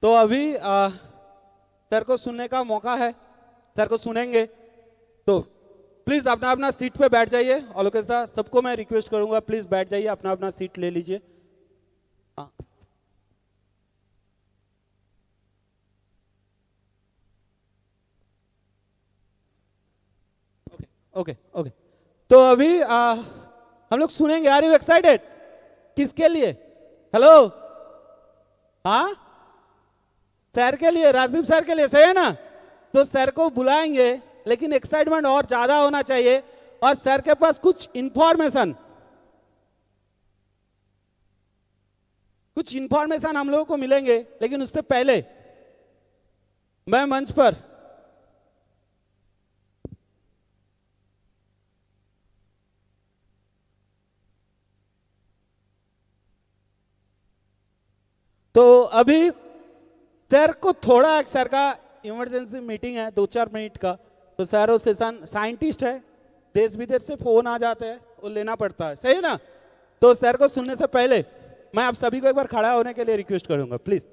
तो अभी सर को सुनने का मौका है, सर को सुनेंगे। तो प्लीज अपना अपना सीट पे बैठ जाइए। ऑलोकेश दा, सबको मैं रिक्वेस्ट करूंगा प्लीज बैठ जाइए, अपना अपना सीट ले लीजिए। Okay okay. तो अभी हम लोग सुनेंगे। Are you excited? किसके लिए? हेलो, हाँ सर के लिए, राजदीप सर के लिए, सही है ना? तो सर को बुलाएंगे, लेकिन एक्साइटमेंट और ज्यादा होना चाहिए। और सर के पास कुछ इंफॉर्मेशन हम लोगों को मिलेंगे। लेकिन उससे पहले मैं मंच पर तो अभी सर को थोड़ा, एक सर का इमरजेंसी मीटिंग है 2-4 मिनट का। तो सर वो सेशन साइंटिस्ट है, देश विदेश से फोन आ जाते हैं, वो लेना पड़ता है, सही है ना? तो सर को सुनने से पहले मैं आप सभी को एक बार खड़ा होने के लिए रिक्वेस्ट करूंगा। प्लीज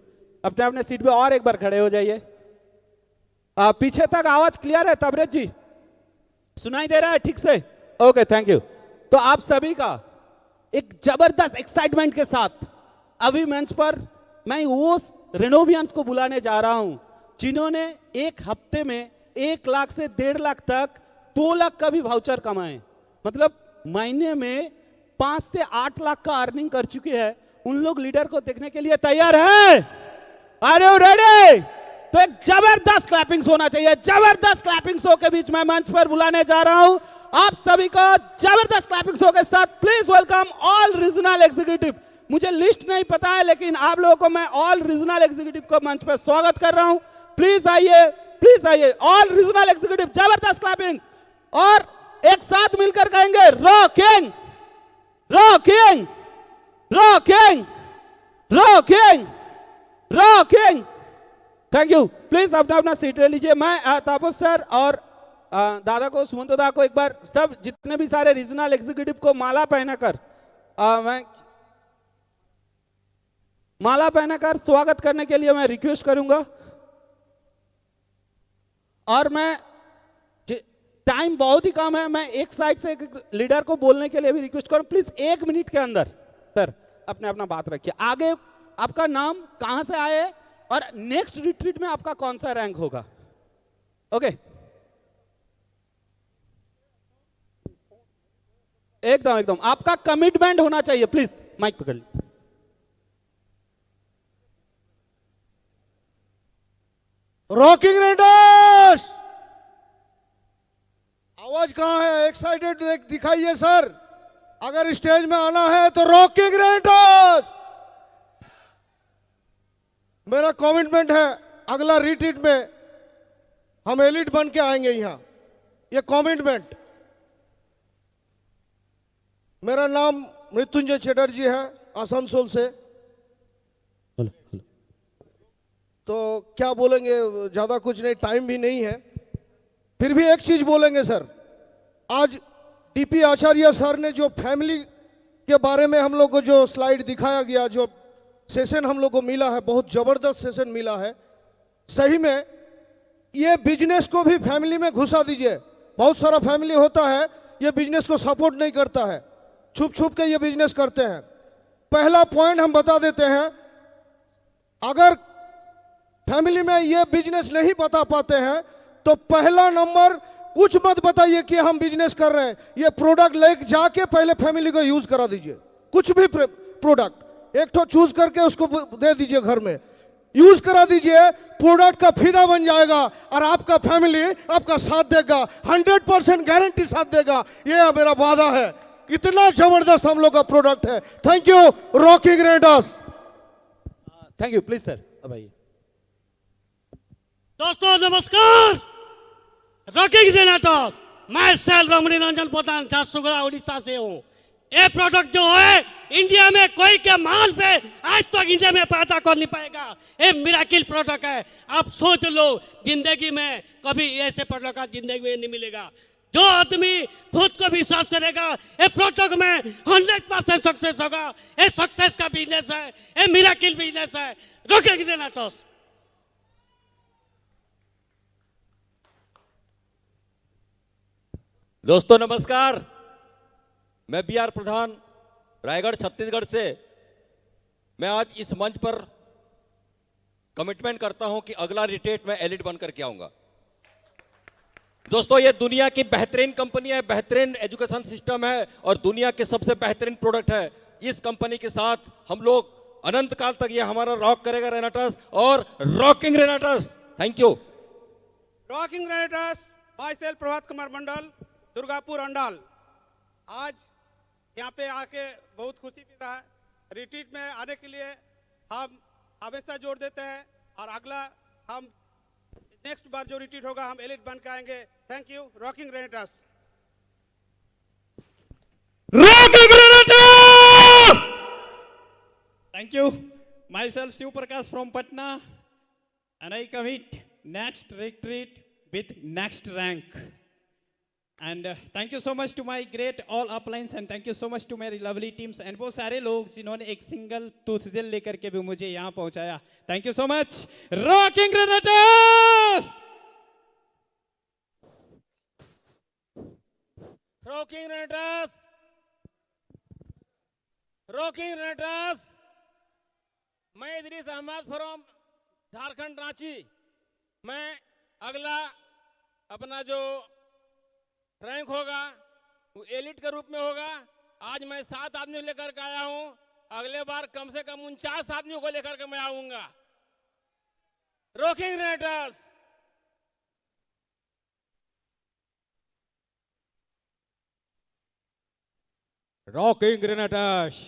अपने अपने सीट पे और एक बार खड़े हो जाइए। पीछे तक आवाज क्लियर है तबरेज जी? सुनाई दे रहा है ठीक से? Okay, thank you. तो आप सभी का एक जबरदस्त एक्साइटमेंट के साथ अभी मंच पर मैं वो रेनोवियंस को बुलाने जा रहा हूं जिन्होंने एक हफ्ते में 1 लाख से 1.5 लाख तक 2 लाख का भी वाउचर कमाए। मतलब महीने में 5 से 8 लाख का अर्निंग कर चुके हैं। उन लोग लीडर को देखने के लिए तैयार है? Are you ready? तो एक जबरदस्त क्लैपिंग्स होना चाहिए। जबरदस्त क्लैपिंग्स के बीच मैं मंच पर बुलाने जा रहा हूं आप सभी को। जबरदस्त क्लैपिंग्स के साथ please welcome all regional executive. मुझे लिस्ट नहीं पता है, लेकिन आप लोगों को मैं ऑल रीजनल एग्जीक्यूटिव को मंच पर स्वागत कर रहा हूं। प्लीज आइए, प्लीज आइए ऑल रीजनल एग्जीक्यूटिव। जबरदस्त क्लैपिंग और एक साथ मिलकर कहेंगे rocking rocking rocking rocking rocking. Thank you. Please अपना अपना सीट ले लीजिए। मैं तापस सर और दादा को, सुमंत दादा को एक बार सब जितने भी सारे रीजनल एग्जीक्यूटिव को माला पहनाकर मैं माला पहनाकर स्वागत करने के लिए मैं रिक्वेस्ट करूंगा। और मैं टाइम बहुत ही कम है, मैं एक साइड से एक लीडर को बोलने के लिए भी रिक्वेस्ट करूं। प्लीज 1 मिनट के अंदर सर अपने अपना बात रखिए। आगे आपका नाम, कहां से आए और नेक्स्ट रिट्रीट में आपका कौन सा रैंक होगा। ओके, एकदम एकदम आपका कमिटमेंट होना चाहिए। प्लीज माइक पकड़ लीजिए। रॉकिंग रेडर्स, आवाज कहां है? एक्साइटेड दिखाइए सर। अगर स्टेज में आना है तो रॉकिंग रेडर्स। मेरा कमिटमेंट है अगला रिट्रीट में हम एलिट बन के आएंगे यहां, ये कमिटमेंट। मेरा नाम मृत्युंजय चटर्जी है, आसनसोल से। तो क्या बोलेंगे, ज्यादा कुछ नहीं, टाइम भी नहीं है। फिर भी एक चीज बोलेंगे सर। आज डीपी आचार्य सर ने जो फैमिली के बारे में हम लोग को जो स्लाइड दिखाया गया, जो सेशन हम लोग को मिला है, बहुत जबरदस्त सेशन मिला है। सही में ये बिजनेस को भी फैमिली में घुसा दीजिए। बहुत सारा फैमिली होता है ये बिजनेस को सपोर्ट नहीं करता है, छुप छुप के ये बिजनेस करते हैं। पहला पॉइंट हम बता देते हैं, अगर फैमिली में ये बिजनेस नहीं बता पाते हैं तो पहला नंबर, कुछ मत बताइए कि हम बिजनेस कर रहे हैं। ये प्रोडक्ट लेके जाके पहले फैमिली को यूज करा दीजिए। कुछ भी प्रोडक्ट एक तो चूज करके उसको दे दीजिए, घर में यूज करा दीजिए। प्रोडक्ट का फिदा बन जाएगा और आपका फैमिली आपका साथ देगा, 100% गारंटी साथ देगा। ये मेरा वादा है। इतना जबरदस्त हम लोग का प्रोडक्ट है। Thank you rocking readers. Thank you. Please sir अब आइए। दोस्तों नमस्कार। रॉकिंग जनरेटर, मैं सैल रमणी रंजन प्रधान झारसुगुड़ा उड़ीसा से हूँ। ये प्रोडक्ट जो है इंडिया में कोई के माल पे आज तक इंडिया में पैदा कर नहीं पाएगा। ये मिराकिल प्रोडक्ट है। आप सोच लो, जिंदगी में कभी ऐसे प्रोडक्ट आज जिंदगी में नहीं मिलेगा। जो आदमी खुद को विश्वास करेगा ये प्रोडक्ट में 100% सक्सेस होगा। ये सक्सेस का बिजनेस है, ये मिराकिल बिजनेस है। रॉकिंग जनरेटर दोस्तों नमस्कार, मैं बी आर प्रधान रायगढ़ छत्तीसगढ़ से। मैं आज इस मंच पर कमिटमेंट करता हूं कि अगला रिट्रीट मैं एलिट बनकर के आऊंगा। दोस्तों, ये दुनिया की बेहतरीन कंपनी है, बेहतरीन एजुकेशन सिस्टम है और दुनिया के सबसे बेहतरीन प्रोडक्ट है। इस कंपनी के साथ हम लोग अनंत काल तक ये हमारा रॉक करेगा रेनाटस और rocking Renatus. Thank you. Rocking Renatus, myself Prabhat Kumar Mandal, Durgapur Andal. आज यहाँ पे आके बहुत खुशी मिल रहा है। रिट्रीट में आने के लिए हम हमेशा जोर देते हैं और अगला हम नेक्स्ट बार जो रिट्रीट होगा हम एलिट बन के आएंगे। Thank you. Rocking Renatus. Rocking Renatus. Thank you. Myself Shiv Prakash from Patna, and I commit next retreat with next rank. And thank you so much to my great all uplines and thank you so much to my lovely teams and वो सारे लोग जिन्होंने एक single tooth gel लेकर के भी मुझे यहाँ पहुँचाया। Thank you so much. Rocking Renatas. Rocking Renatus, rocking Renatus. मैं इदरीस अहमद फ्रॉम झारखंड रांची। मैं अगला अपना जो रैंक होगा वो एलिट के रूप में होगा। आज मैं 7 आदमी लेकर के आया हूं, अगले बार कम से कम 49 आदमियों को लेकर के मैं आऊंगा। Rocking Renatus. Rocking grenadiers.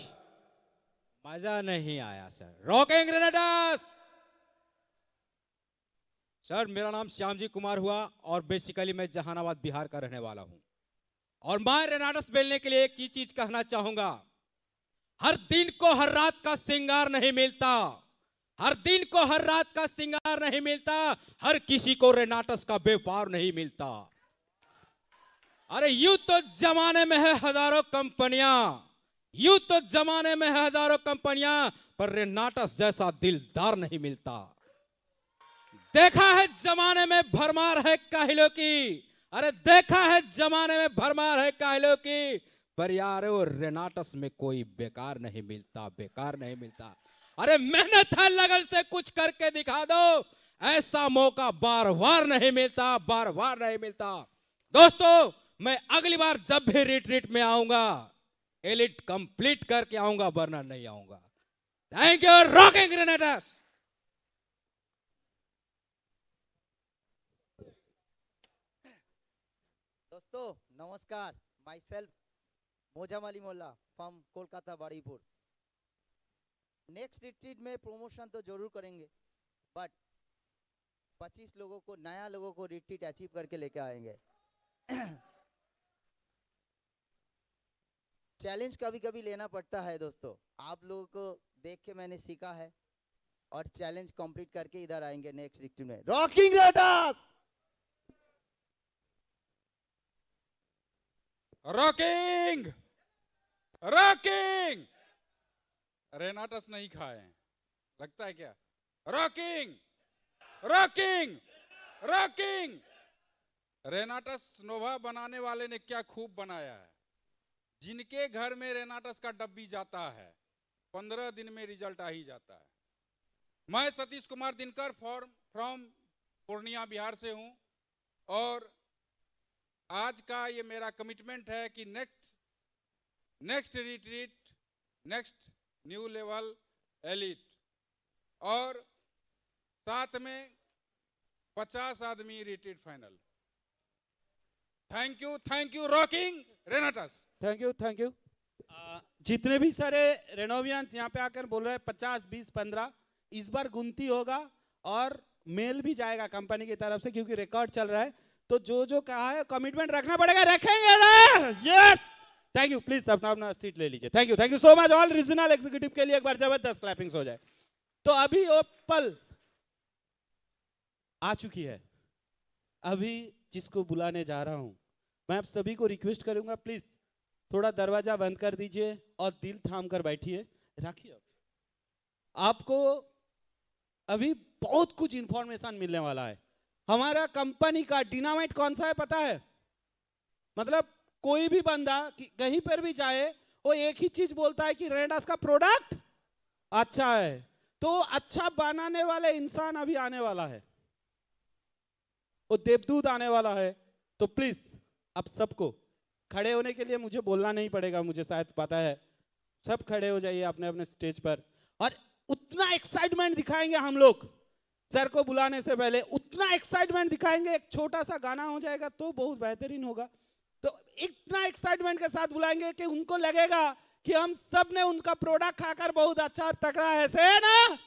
मजा नहीं आया सर। Rocking grenadiers. सर, मेरा नाम श्यामजी कुमार हुआ और बेसिकली मैं जहानाबाद बिहार का रहने वाला हूं और मैं रेनाटस बेलने के लिए एक ही चीज कहना चाहूंगा। हर दिन को हर रात का श्रृंगार नहीं मिलता, हर दिन को हर रात का श्रृंगार नहीं मिलता, हर किसी को रेनाटस का व्यापार नहीं मिलता। अरे यूं तो जमाने में है हजारों कंपनियां, यूं तो जमाने में है हजारों कंपनियां, पर रेनाटस जैसा दिलदार नहीं मिलता। देखा है जमाने में भरमार है काहिलों की, अरे देखा है जमाने में भरमार है काहिलों की, पर यार वो रेनाटस में कोई बेकार नहीं मिलता, बेकार नहीं मिलता। अरे मेहनत है, लगन से कुछ करके दिखा दो, ऐसा मौका बार बार नहीं मिलता, बार बार नहीं मिलता। दोस्तों, मैं अगली बार जब भी रिट्रीट में आऊंगा एलिट कंप्लीट करके आऊंगा, वरना नहीं आऊंगा। Thank you. रॉकिंग ग्रेनेडर्स। दोस्तों नमस्कार, myself Mojam Ali Molla from Kolkata Baripur. Next retreat में प्रमोशन तो जरूर करेंगे, बट 25 लोगों को, नया लोगों को रिट्रीट अचीव करके लेके आएंगे। चैलेंज कभी कभी लेना पड़ता है दोस्तों, आप लोगों को देख के मैंने सीखा है और चैलेंज कंप्लीट करके इधर आएंगे नेक्स्ट रिट्रीट में। Rocking Renatus. Rocking rocking. Renatus नहीं खाए लगता है क्या? Rocking rocking rocking. Renatus Nova बनाने वाले ने क्या खूब बनाया है। जिनके घर में रेनाटस का डब्बी जाता है 15 दिन में रिजल्ट आ ही जाता है। मैं सतीश कुमार दिनकर फ्रॉम पूर्णिया बिहार से हूं और आज का ये मेरा कमिटमेंट है कि next retreat, next new level elite और साथ में 50 आदमी retreat final. Thank you rocking Renatus. Thank you, thank you. जितने भी सारे रेनोवियंस यहाँ पे आकर बोल रहे हैं 50, 20, 15, इस बार गुनती होगा और मेल भी जाएगा कंपनी की तरफ से, क्योंकि रिकॉर्ड चल रहा है। तो जो जो कहा है कमिटमेंट रखना पड़ेगा, रखेंगे ना? यस। Thank you. प्लीज अपना अपना सीट ले लीजिए। Thank you so much. All regional executive के लिए एक बार जबरदस्त क्लैपिंग्स हो जाए। तो अभी वो पल आ चुकी है, अभी जिसको बुलाने जा रहा हूं, मैं आप सभी को रिक्वेस्ट करूंगा, प्लीज थोड़ा दरवाजा बंद कर दीजिए और दिल थाम कर बैठिए। रखिए, आपको अभी बहुत कुछ इंफॉर्मेशन मिलने वाला है। हमारा कंपनी का डिनामाइट कौन सा है पता है? मतलब कोई भी बंदा कहीं पर भी जाए वो एक ही चीज बोलता है कि रेनाडास का प्रोडक्ट अच्छा है। तो अच्छा बनाने वाले इंसान अभी आने वाला है, वो देवदूत आने वाला है। तो प्लीज आप सबको खड़े होने के लिए मुझे बोलना नहीं पड़ेगा, मुझे शायद पता है। सब खड़े हो जाइए अपने अपने स्टेज पर, और उतना एक्साइटमेंट दिखाएंगे हम लोग सर को बुलाने से पहले, उतना एक्साइटमेंट दिखाएंगे। एक छोटा सा गाना हो जाएगा तो बहुत बेहतरीन होगा। तो इतना एक्साइटमेंट के साथ बुलाएंगे कि उनको लगेगा कि हम सब ने उनका प्रोडक्ट खाकर बहुत अच्छा तगड़ा है, से ना?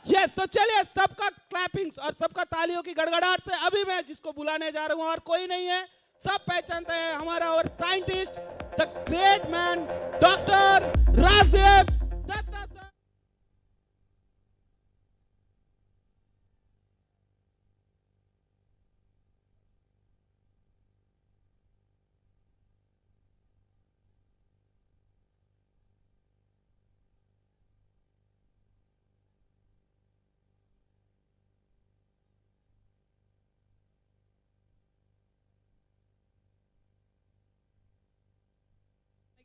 यस। तो चलिए सबका क्लैपिंग्स और सबका तालियों की गड़गड़ाहट से अभी मैं जिसको बुलाने जा रहा हूं और कोई नहीं है, सब पहचानते हैं, हमारा और scientist the great man doctor Rajdev Datta sir.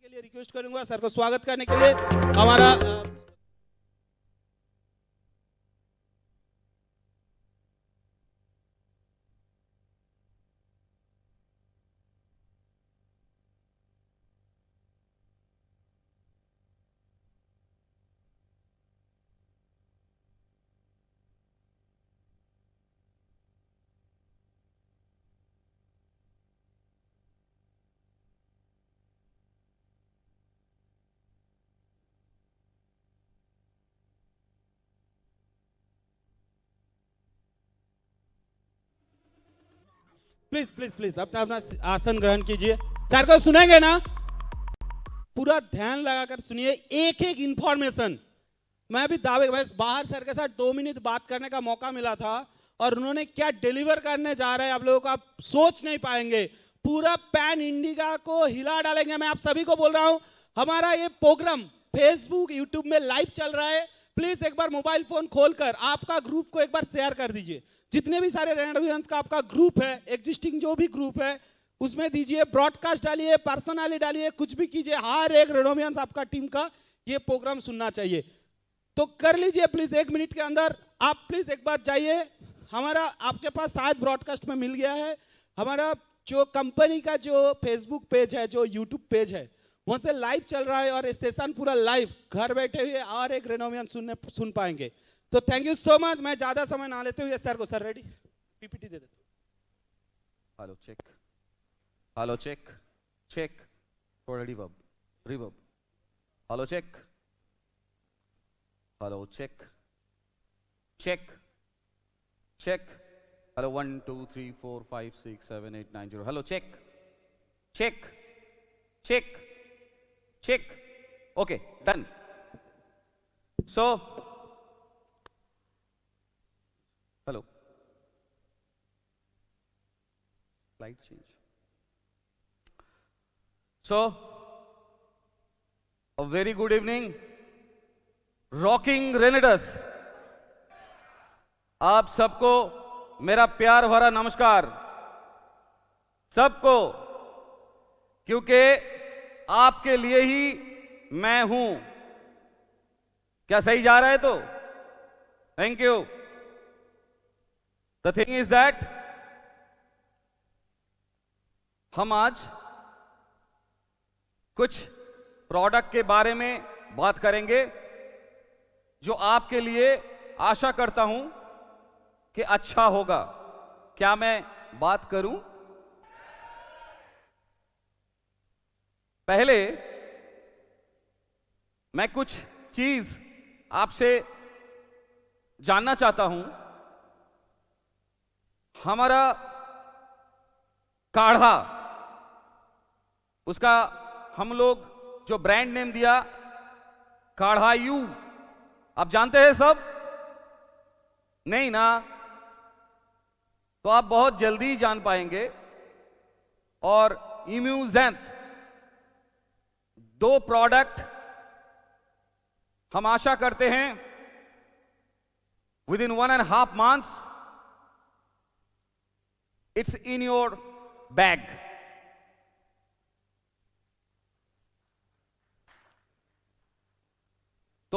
के लिए रिक्वेस्ट करूंगा सर को स्वागत करने के लिए। हमारा प्लीज प्लीज प्लीज अपना अपना आसन ग्रहण कीजिए। सर को सुनेंगे ना? पूरा ध्यान लगाकर सुनिए, एक एक इंफॉर्मेशन। मैं भी दावे, बस बाहर सर के साथ 2 मिनट बात करने का मौका मिला था और उन्होंने क्या डिलीवर करने जा रहे हैं आप लोगों को आप सोच नहीं पाएंगे। पूरा पैन इंडिया को हिला डालेंगे। मैं आप सभी को बोल रहा हूं, हमारा ये प्रोग्राम फेसबुक यूट्यूब में लाइव चल रहा है। प्लीज एक बार मोबाइल फोन खोलकर आपका ग्रुप को एक बार शेयर कर दीजिए। जितने भी सारे रेनाडास का आपका ग्रुप है, एग्जिस्टिंग जो भी ग्रुप है उसमें दीजिए, ब्रॉडकास्ट डालिए, पर्सनली डालिए, कुछ भी कीजिए। हर एक रेनाडास आपका टीम का ये प्रोग्राम सुनना चाहिए। तो कर लीजिए प्लीज 1 मिनट के अंदर। आप प्लीज एक बार जाइए, हमारा आपके पास शायद ब्रॉडकास्ट में मिल गया है। हमारा जो कंपनी का जो फेसबुक पेज है, जो यूट्यूब पेज है, वहां से लाइव चल रहा है और सेशन पूरा लाइव घर बैठे हुए और एक रेनाडास सुन पाएंगे। तो थैंक यू सो मच। मैं ज्यादा समय ना लेते हुए सर को, सर रेडी पीपीटी दे देते। Hello check, hello check, check थोड़ा reverb, reverb, hello check, hello check, check, check, hello 1 2 3 4 5 6 7 8 9 0, hello check, check, check, check, okay done. So hello, slide change. So, a very good evening, rocking Renadas. आप सबको मेरा प्यार भरा नमस्कार, सबको, क्योंकि आपके लिए ही मैं हूं। क्या सही जा रहा है? तो thank you. The thing is that हम आज कुछ प्रोडक्ट के बारे में बात करेंगे जो आपके लिए आशा करता हूं कि अच्छा होगा। क्या मैं बात करूं? पहले मैं कुछ चीज आपसे जानना चाहता हूं। हमारा काढ़ा, उसका हम लोग जो ब्रांड नेम दिया काढ़ा यू, आप जानते हैं सब? नहीं ना? तो आप बहुत जल्दी जान पाएंगे। और इम्यूजेंट, 2 प्रोडक्ट हम आशा करते हैं with in 1.5 months it's in your bag.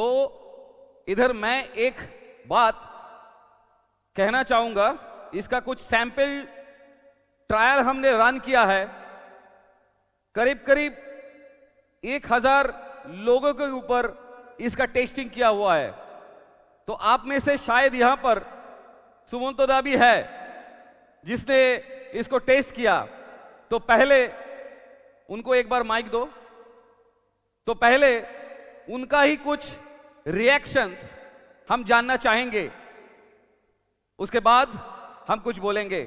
तो इधर मैं एक बात कहना चाहूंगा, इसका कुछ सैंपल ट्रायल हमने रन किया है, करीब करीब 1000 लोगों के ऊपर इसका टेस्टिंग किया हुआ है। तो आप में से शायद यहां पर सुमंतो दा भी है जिसने इसको टेस्ट किया, तो पहले उनको एक बार माइक दो, तो पहले उनका ही कुछ रिएक्शंस हम जानना चाहेंगे, उसके बाद हम कुछ बोलेंगे।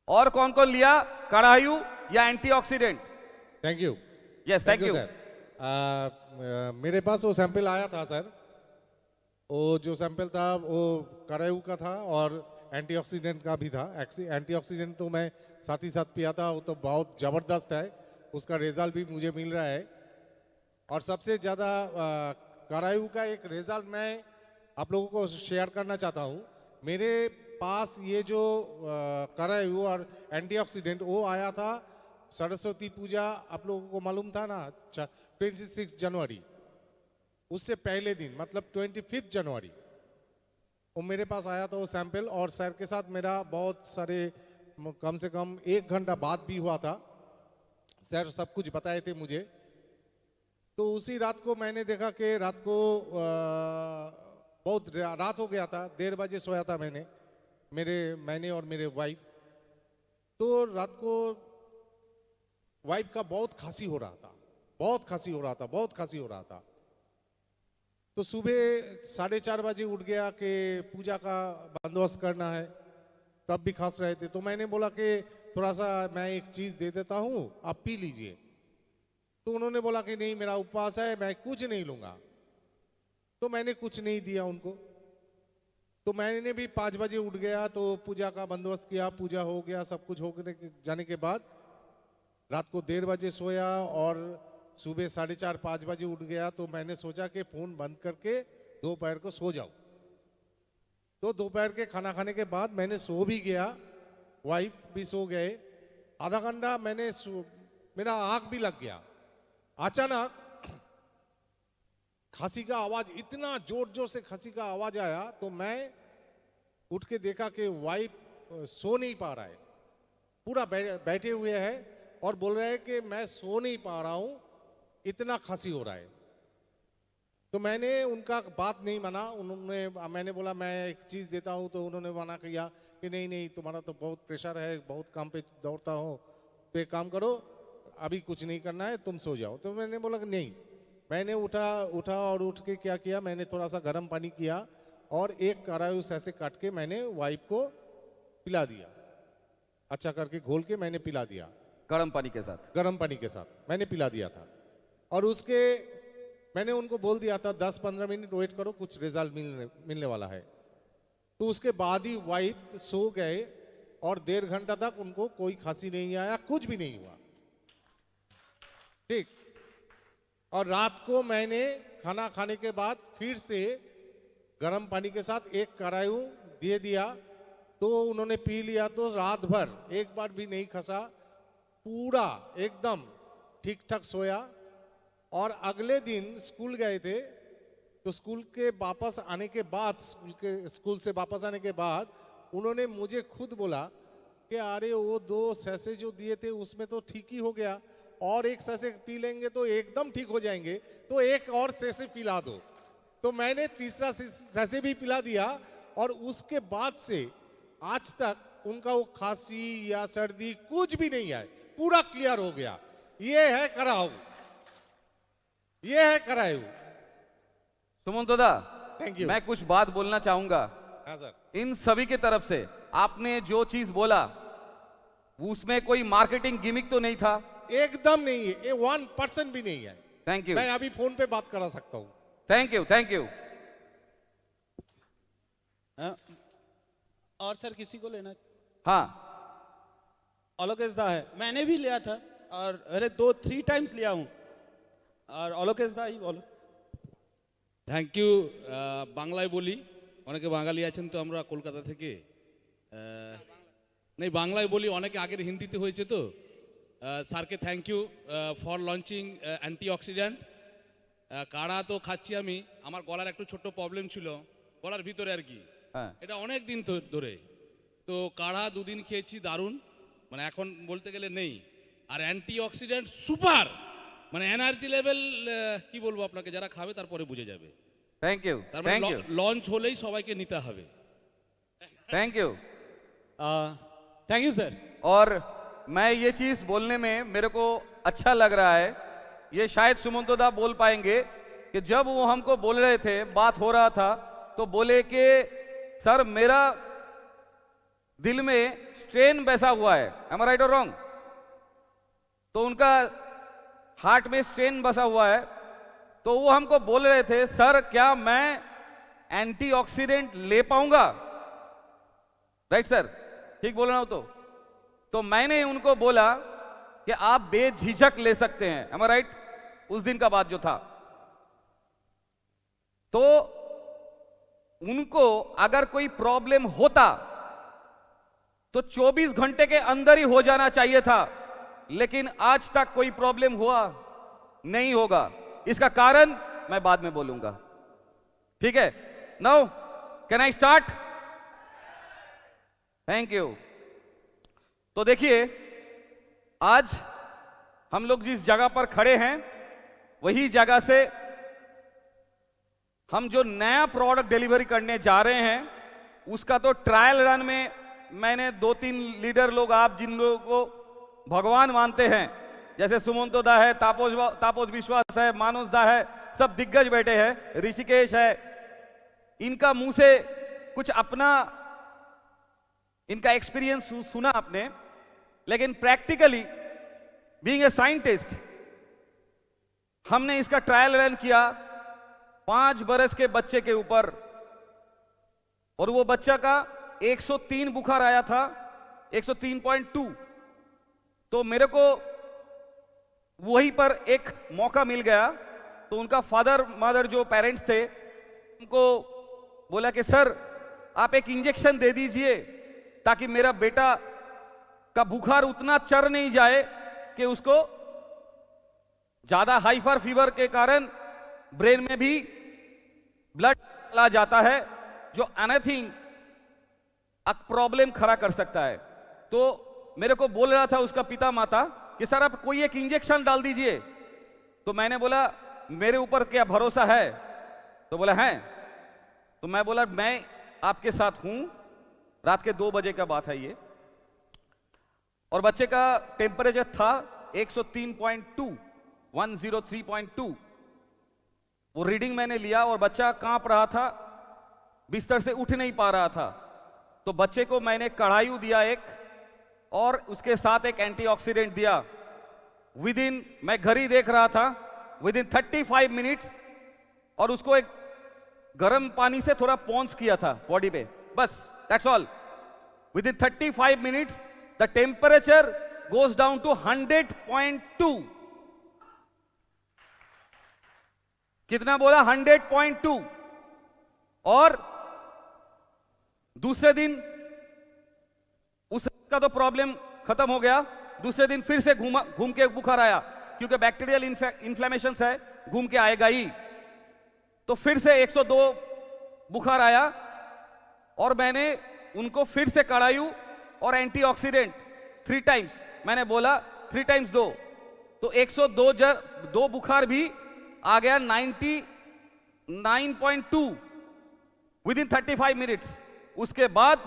और कौन कौन लिया, कड़ायु या antioxidant? Thank you. Yes, thank you sir. मेरे पास वो सैंपल आया था सर, वो जो सैंपल था वो करायु का था और एंटीऑक्सीडेंट का भी था। एंटीऑक्सीडेंट तो मैं साथ ही साथ पिया था, वो तो बहुत ज़बरदस्त है, उसका रिजल्ट भी मुझे मिल रहा है। और सबसे ज़्यादा करायु का एक रिजल्ट मैं आप लोगों को शेयर करना चाहता हूँ। मेरे पास ये जो करायु और एंटीऑक्सीडेंट वो आया था सरस्वती पूजा, आप लोगों को मालूम था ना, 26 जनवरी, उससे पहले दिन मतलब 25 जनवरी वो मेरे पास आया था वो सैंपल। और सर के साथ मेरा बहुत सारे कम से कम 1 घंटा बात भी हुआ था, सर सब कुछ बताए थे मुझे। तो उसी रात को मैंने देखा कि रात को बहुत रात हो गया था, 1:30 बजे सोया था मैंने और मेरे वाइफ। तो रात को वाइफ का बहुत खांसी हो रहा था, बहुत खांसी हो रहा था। तो सुबह 4:30 बजे उठ गया कि पूजा का बंदोबस्त करना है, तब भी खांस रहे थे। तो मैंने बोला कि थोड़ा सा मैं एक चीज़ दे देता हूँ, आप पी लीजिए। तो उन्होंने बोला कि नहीं मेरा उपवास है, मैं कुछ नहीं लूँगा। तो मैंने कुछ नहीं दिया उनको। तो मैंने भी 5 बजे उठ गया, तो पूजा का बंदोबस्त किया, पूजा हो गया, सब कुछ हो जाने के बाद रात को 1:30 बजे सोया और सुबह 4:30-5 बजे उठ गया। तो मैंने सोचा कि फ़ोन बंद करके दोपहर को सो जाऊं। तो दोपहर के खाना खाने के बाद मैंने सो भी गया, वाइफ भी सो गए। आधा घंटा मेरा आँख भी लग गया। अचानक खांसी का आवाज, इतना जोर जोर से खांसी का आवाज आया, तो मैं उठ के देखा कि वाइफ सो नहीं पा रहा है, पूरा बैठे हुए है और बोल रहे हैं कि मैं सो नहीं पा रहा हूं, इतना खांसी हो रहा है। तो मैंने उनका बात नहीं माना। मैंने बोला मैं एक चीज़ देता हूं, तो उन्होंने मना किया कि नहीं नहीं तुम्हारा तो बहुत प्रेशर है, बहुत काम पे दौड़ता हो, तो एक काम करो अभी कुछ नहीं करना है, तुम सो जाओ। तो मैंने बोला कि नहीं। मैंने उठा और उठ के क्या किया, मैंने थोड़ा सा गर्म पानी किया और एक करायु ऐसे काट के मैंने वाइफ को पिला दिया, अच्छा करके घोल के मैंने पिला दिया, गर्म पानी के साथ। गर्म पानी के साथ मैंने पिला दिया था। और उसके मैंने उनको बोल दिया था 10-15 मिनट वेट करो, कुछ रिजल्ट मिलने वाला है। तो उसके बाद ही वाइफ सो गए और 1.5 घंटा तक उनको कोई खांसी नहीं आया, कुछ भी नहीं हुआ, ठीक। और रात को मैंने खाना खाने के बाद फिर से गर्म पानी के साथ एक करायु दे दिया, तो उन्होंने पी लिया। तो रात भर एक बार भी नहीं खसा, पूरा एकदम ठीक ठाक सोया। और अगले दिन स्कूल गए थे, तो स्कूल के वापस आने के बाद, स्कूल से वापस आने के बाद उन्होंने मुझे खुद बोला कि अरे वो 2 सैसे जो दिए थे उसमें तो ठीक ही हो गया, और एक सैसे पी लेंगे तो एकदम ठीक हो जाएंगे, तो एक और सैसे पिला दो। तो मैंने तीसरा सैसे भी पिला दिया, और उसके बाद से आज तक उनका वो खांसी या सर्दी कुछ भी नहीं है, पूरा क्लियर हो गया। ये है करायु, ये है करायु। सुमंतो दा, थैंक यू। मैं कुछ बात बोलना चाहूंगा। हाँ सर। इन सभी की तरफ से आपने जो चीज बोला उसमें कोई मार्केटिंग गिमिक तो नहीं था? एकदम नहीं है, ये 1% भी नहीं है। Thank you. मैं अभी फोन पे बात करा सकता हूँ। Thank you, thank you. और सर किसी को लेना? हाँ, ऑलोकेश दा है, मैंने भी लिया था, और अरे 2-3 टाइम्स लिया हूँ। और ऑलोकेश दा ही बोलो। Thank you. বাংলায় বলি, অনেকে বাঙালি আছেন তো আমরা কলকাতা থেকে, নেই বাংলায় বলি, অনেকে আগের হিন্দিতে হয়েছে তো। স্যারকে thank you for launching antioxidant. কাড়া তো খাচ্ছি আমি, আমার গলার একটু ছোট্ট প্রবলেম ছিল গলার ভিতরে আর কি, হ্যাঁ এটা অনেক দিন ধরে। তো কাড়া 2 দিন খেয়েছি, দারুণ, মানে এখন বলতে গেলে নেই। আর অ্যান্টি অক্সিডেন্ট সুপার, মানে এনার্জি লেভেল কি বলবো আপনাকে, যারা খাবে তারপরে বুঝে যাবে। থ্যাংক ইউ, তার মানে থ্যাংক ইউ, লঞ্চ হলেই সবাইকে নিতে হবে। Thank you. Thank you sir. और मैं ये चीज बोलने में मेरे को अच्छा लग रहा है, ये शायद सुमंतोदा बोल पाएंगे कि जब वो हमको बोल रहे थे, बात हो रहा था, तो बोले कि सर मेरा दिल में स्ट्रेन बैसा हुआ है, एम आई राइट और रॉन्ग? तो उनका हार्ट में स्ट्रेन बसा हुआ है, तो वो हमको बोल रहे थे सर क्या मैं एंटीऑक्सीडेंट ले पाऊंगा? राइट सर, ठीक बोल रहा हूं? तो मैंने उनको बोला कि आप बेझिझक ले सकते हैं, एम आई राइट? उस दिन का बात जो था, तो उनको अगर कोई प्रॉब्लम होता तो 24 घंटे के अंदर ही हो जाना चाहिए था, लेकिन आज तक कोई प्रॉब्लम हुआ नहीं होगा। इसका कारण मैं बाद में बोलूंगा, ठीक है? Now can I start? Thank you. तो देखिए, आज हम लोग जिस जगह पर खड़े हैं वही जगह से हम जो नया प्रोडक्ट डिलीवरी करने जा रहे हैं उसका तो ट्रायल रन में मैंने 2-3 लीडर लोग, आप जिन लोगों को भगवान मानते हैं, जैसे सुमंतोदा है, तापोज विश्वास है, मानोजदा है, सब दिग्गज बैठे हैं, ऋषिकेश है, इनका मुंह से कुछ अपना इनका एक्सपीरियंस सुना आपने, लेकिन प्रैक्टिकली बीइंग ए साइंटिस्ट हमने इसका ट्रायल रन किया 5 बरस के बच्चे के ऊपर, और वो बच्चा का 103 बुखार आया था, 103.2। तो मेरे को वहीं पर एक मौका मिल गया, तो उनका फादर मदर जो पेरेंट्स थे उनको बोला कि सर आप एक इंजेक्शन दे दीजिए ताकि मेरा बेटा का बुखार उतना चढ़ नहीं जाए कि उसको ज्यादा हाइपर फीवर के कारण ब्रेन में भी ब्लड चला जाता है, जो एनीथिंग प्रॉब्लम खड़ा कर सकता है। तो मेरे को बोल रहा था उसका पिता माता कि सर आप कोई एक इंजेक्शन डाल दीजिए। तो मैंने बोला मेरे ऊपर क्या भरोसा है? तो बोला है। तो मैं बोला मैं आपके साथ हूं। रात के 2 बजे का बात है ये, और बच्चे का टेम्परेचर था 103.2, 103.2। वो रीडिंग मैंने लिया और बच्चा कांप रहा था, बिस्तर से उठ नहीं पा रहा था। तो बच्चे को मैंने कढ़ायु दिया एक, और उसके साथ एक एंटीऑक्सीडेंट दिया। मैं घड़ी देख रहा था, विदिन 35 मिनट्स, और उसको एक गर्म पानी से थोड़ा पॉन्स किया था बॉडी पे, बस that's all. Within 35 minutes the temperature goes down to 100.2। कितना बोला? 100.2। और दूसरे दिन उसका तो प्रॉब्लम खत्म हो गया। दूसरे दिन फिर से घूम के बुखार आया, क्योंकि बैक्टीरियल इन्फ्लेमेशन है, घूम के आएगा ही। तो फिर से 102 बुखार आया, और मैंने उनको फिर से कढ़ायु और एंटीऑक्सीडेंट 3 टाइम्स मैंने बोला 3 टाइम्स दो। तो 102 बुखार भी आ गया 99.2 विदिन 35 मिनट्स। उसके बाद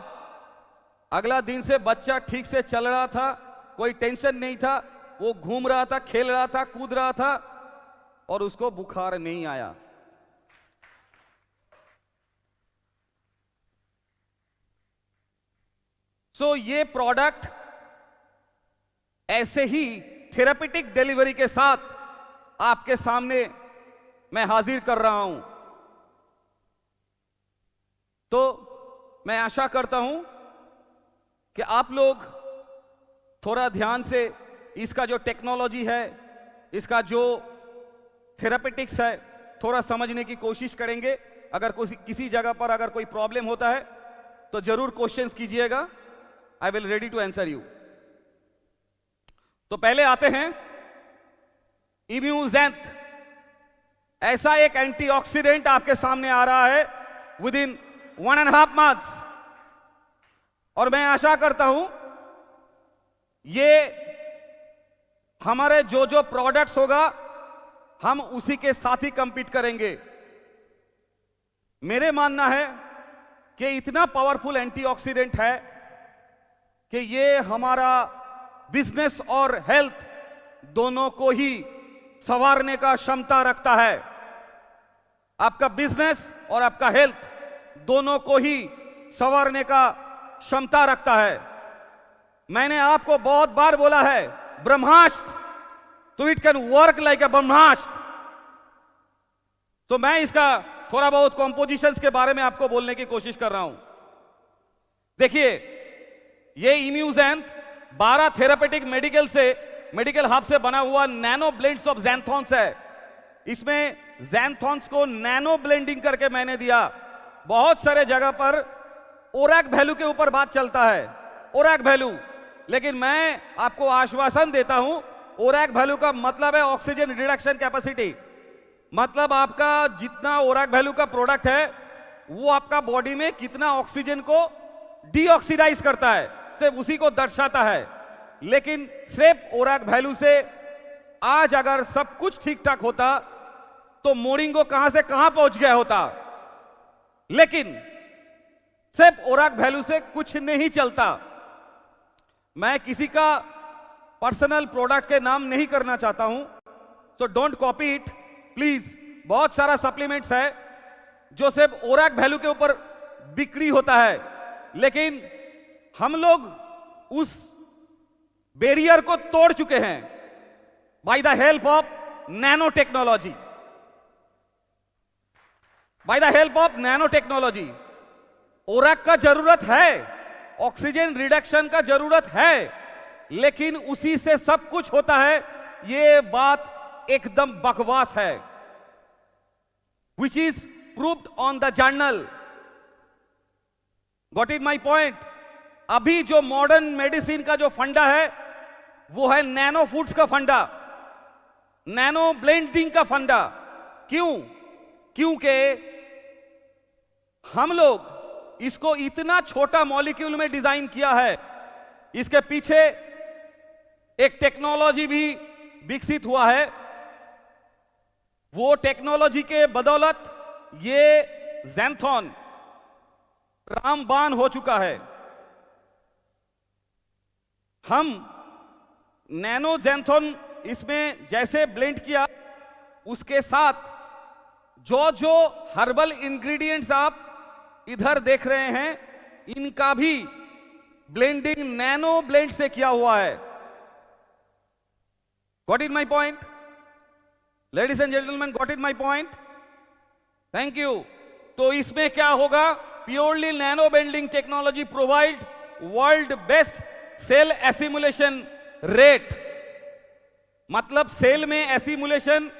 अगला दिन से बच्चा ठीक से चल रहा था, कोई टेंशन नहीं था, वो घूम रहा था, खेल रहा था, कूद रहा था, और उसको बुखार नहीं आया। सो ये प्रोडक्ट ऐसे ही थेरापेटिक डिलीवरी के साथ आपके सामने मैं हाजिर कर रहा हूं। तो मैं आशा करता हूं कि आप लोग थोड़ा ध्यान से इसका जो टेक्नोलॉजी है, इसका जो थेरापेटिक्स है, थोड़ा समझने की कोशिश करेंगे। अगर किसी जगह पर अगर कोई प्रॉब्लम होता है तो जरूर क्वेश्चंस कीजिएगा, I will ready to answer you. तो पहले आते हैं इम्यूजेंथ। ऐसा एक एंटीऑक्सीडेंट आपके सामने आ रहा है विद इन 1.5 months, और मैं आशा करता हूं ये हमारे जो जो प्रोडक्ट्स होगा हम उसी के साथ ही compete करेंगे। मेरे मानना है कि इतना पावरफुल एंटीऑक्सीडेंट है कि ये हमारा बिजनेस और हेल्थ दोनों को ही संवारने का क्षमता रखता है। आपका बिजनेस और आपका हेल्थ दोनों को ही संवारने का क्षमता रखता है। मैंने आपको बहुत बार बोला है ब्रह्मास्त्र, तो it can work like a Brahmastra. तो मैं इसका थोड़ा बहुत कॉम्पोजिशंस के बारे में आपको बोलने की कोशिश कर रहा हूं। देखिए, ये इम्यूजेंथ 12 थेरापेटिक मेडिकल हब से बना हुआ नैनो ब्लेंड्स ऑफ ज़ैंथोन्स है। इसमें ज़ैंथोन्स को नैनो ब्लेंडिंग करके मैंने दिया। बहुत सारे जगह पर ओरैक वैल्यू के ऊपर बात चलता है, ओरैक वैल्यू, लेकिन मैं आपको आश्वासन देता हूं ओरैक वैल्यू का मतलब है ऑक्सीजन रिडक्शन कैपेसिटी। मतलब आपका जितना ओरैक वैल्यू का प्रोडक्ट है वो आपका बॉडी में कितना ऑक्सीजन को डीऑक्सीडाइज करता है, सिर्फ उसी को दर्शाता है। लेकिन सिर्फ ओरैक वैल्यू से आज अगर सब कुछ ठीक ठाक होता तो मोरिंगो कहां से कहां पहुंच गया होता। लेकिन सिर्फ ओरैक वैल्यू से कुछ नहीं चलता। मैं किसी का पर्सनल प्रोडक्ट के नाम नहीं करना चाहता हूं, so don't copy it please. बहुत सारा सप्लीमेंट्स है जो सिर्फ ओरैक वैल्यू के ऊपर बिक्री होता है, लेकिन हम लोग उस बैरियर को तोड़ चुके हैं by the help of nanotechnology. By the help of nanotechnology ओरैक का जरूरत है, ऑक्सीजन रिडक्शन का जरूरत है, लेकिन उसी से सब कुछ होता है। ये बात एकदम बकवास है, which is proved on the journal. Got it my point. अभी जो मॉडर्न मेडिसिन का जो फंडा है वो है नैनो फूड्स का फंडा, नैनो ब्लेंडिंग का फंडा। क्यों? क्योंकि हम लोग इसको इतना छोटा मॉलिक्यूल में डिजाइन किया है। इसके पीछे एक टेक्नोलॉजी भी विकसित हुआ है। वो टेक्नोलॉजी के बदौलत ये ज़ैंथोन रामबाण हो चुका है। हम नैनो ज़ैंथोन इसमें जैसे ब्लेंड किया, उसके साथ जो जो हर्बल इंग्रेडिएंट्स आप इधर देख रहे हैं, इनका भी ब्लेंडिंग नैनो ब्लेंड से किया हुआ है। Got it my point ladies and gentleman, got it my point? Thank you. तो इसमें क्या होगा? Purely nano bending technology provide world best cell assimilation rate. मतलब सेल में एसिमुलेशन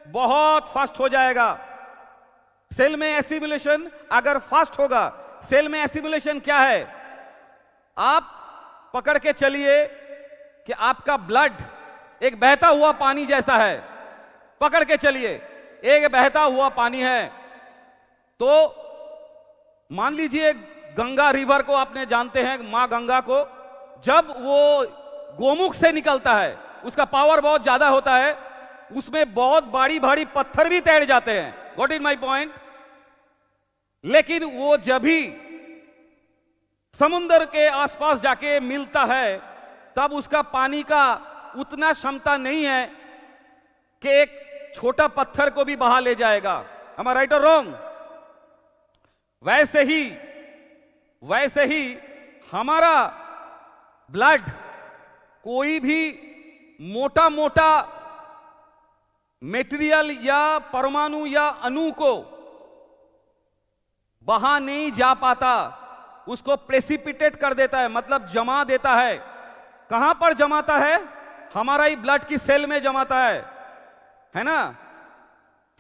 बहुत फास्ट हो जाएगा। सेल में एसिमुलेशन अगर फास्ट होगा, सेल में एसिमुलेशन क्या है? आप पकड़ के चलिए कि आपका ब्लड एक बहता हुआ पानी जैसा है। पकड़ के चलिए, एक बहता हुआ पानी है। तो मान लीजिए गंगा रिवर को आपने जानते हैं, मां गंगा को, जब वो गोमुख से निकलता है उसका पावर बहुत ज्यादा होता है, उसमें बहुत भारी भारी पत्थर भी तैर जाते हैं। Got it my point? लेकिन वो जब भी समुद्र के आसपास जाके मिलता है तब उसका पानी का उतना क्षमता नहीं है कि एक छोटा पत्थर को भी बहा ले जाएगा। am I right or wrong? वैसे ही हमारा ब्लड कोई भी मोटा मोटा मेटेरियल या परमाणु या अणु को बहा नहीं जा पाता, उसको प्रेसिपिटेट कर देता है, मतलब जमा देता है। कहां पर जमाता है? हमारा ही ब्लड की सेल में जमाता है ना?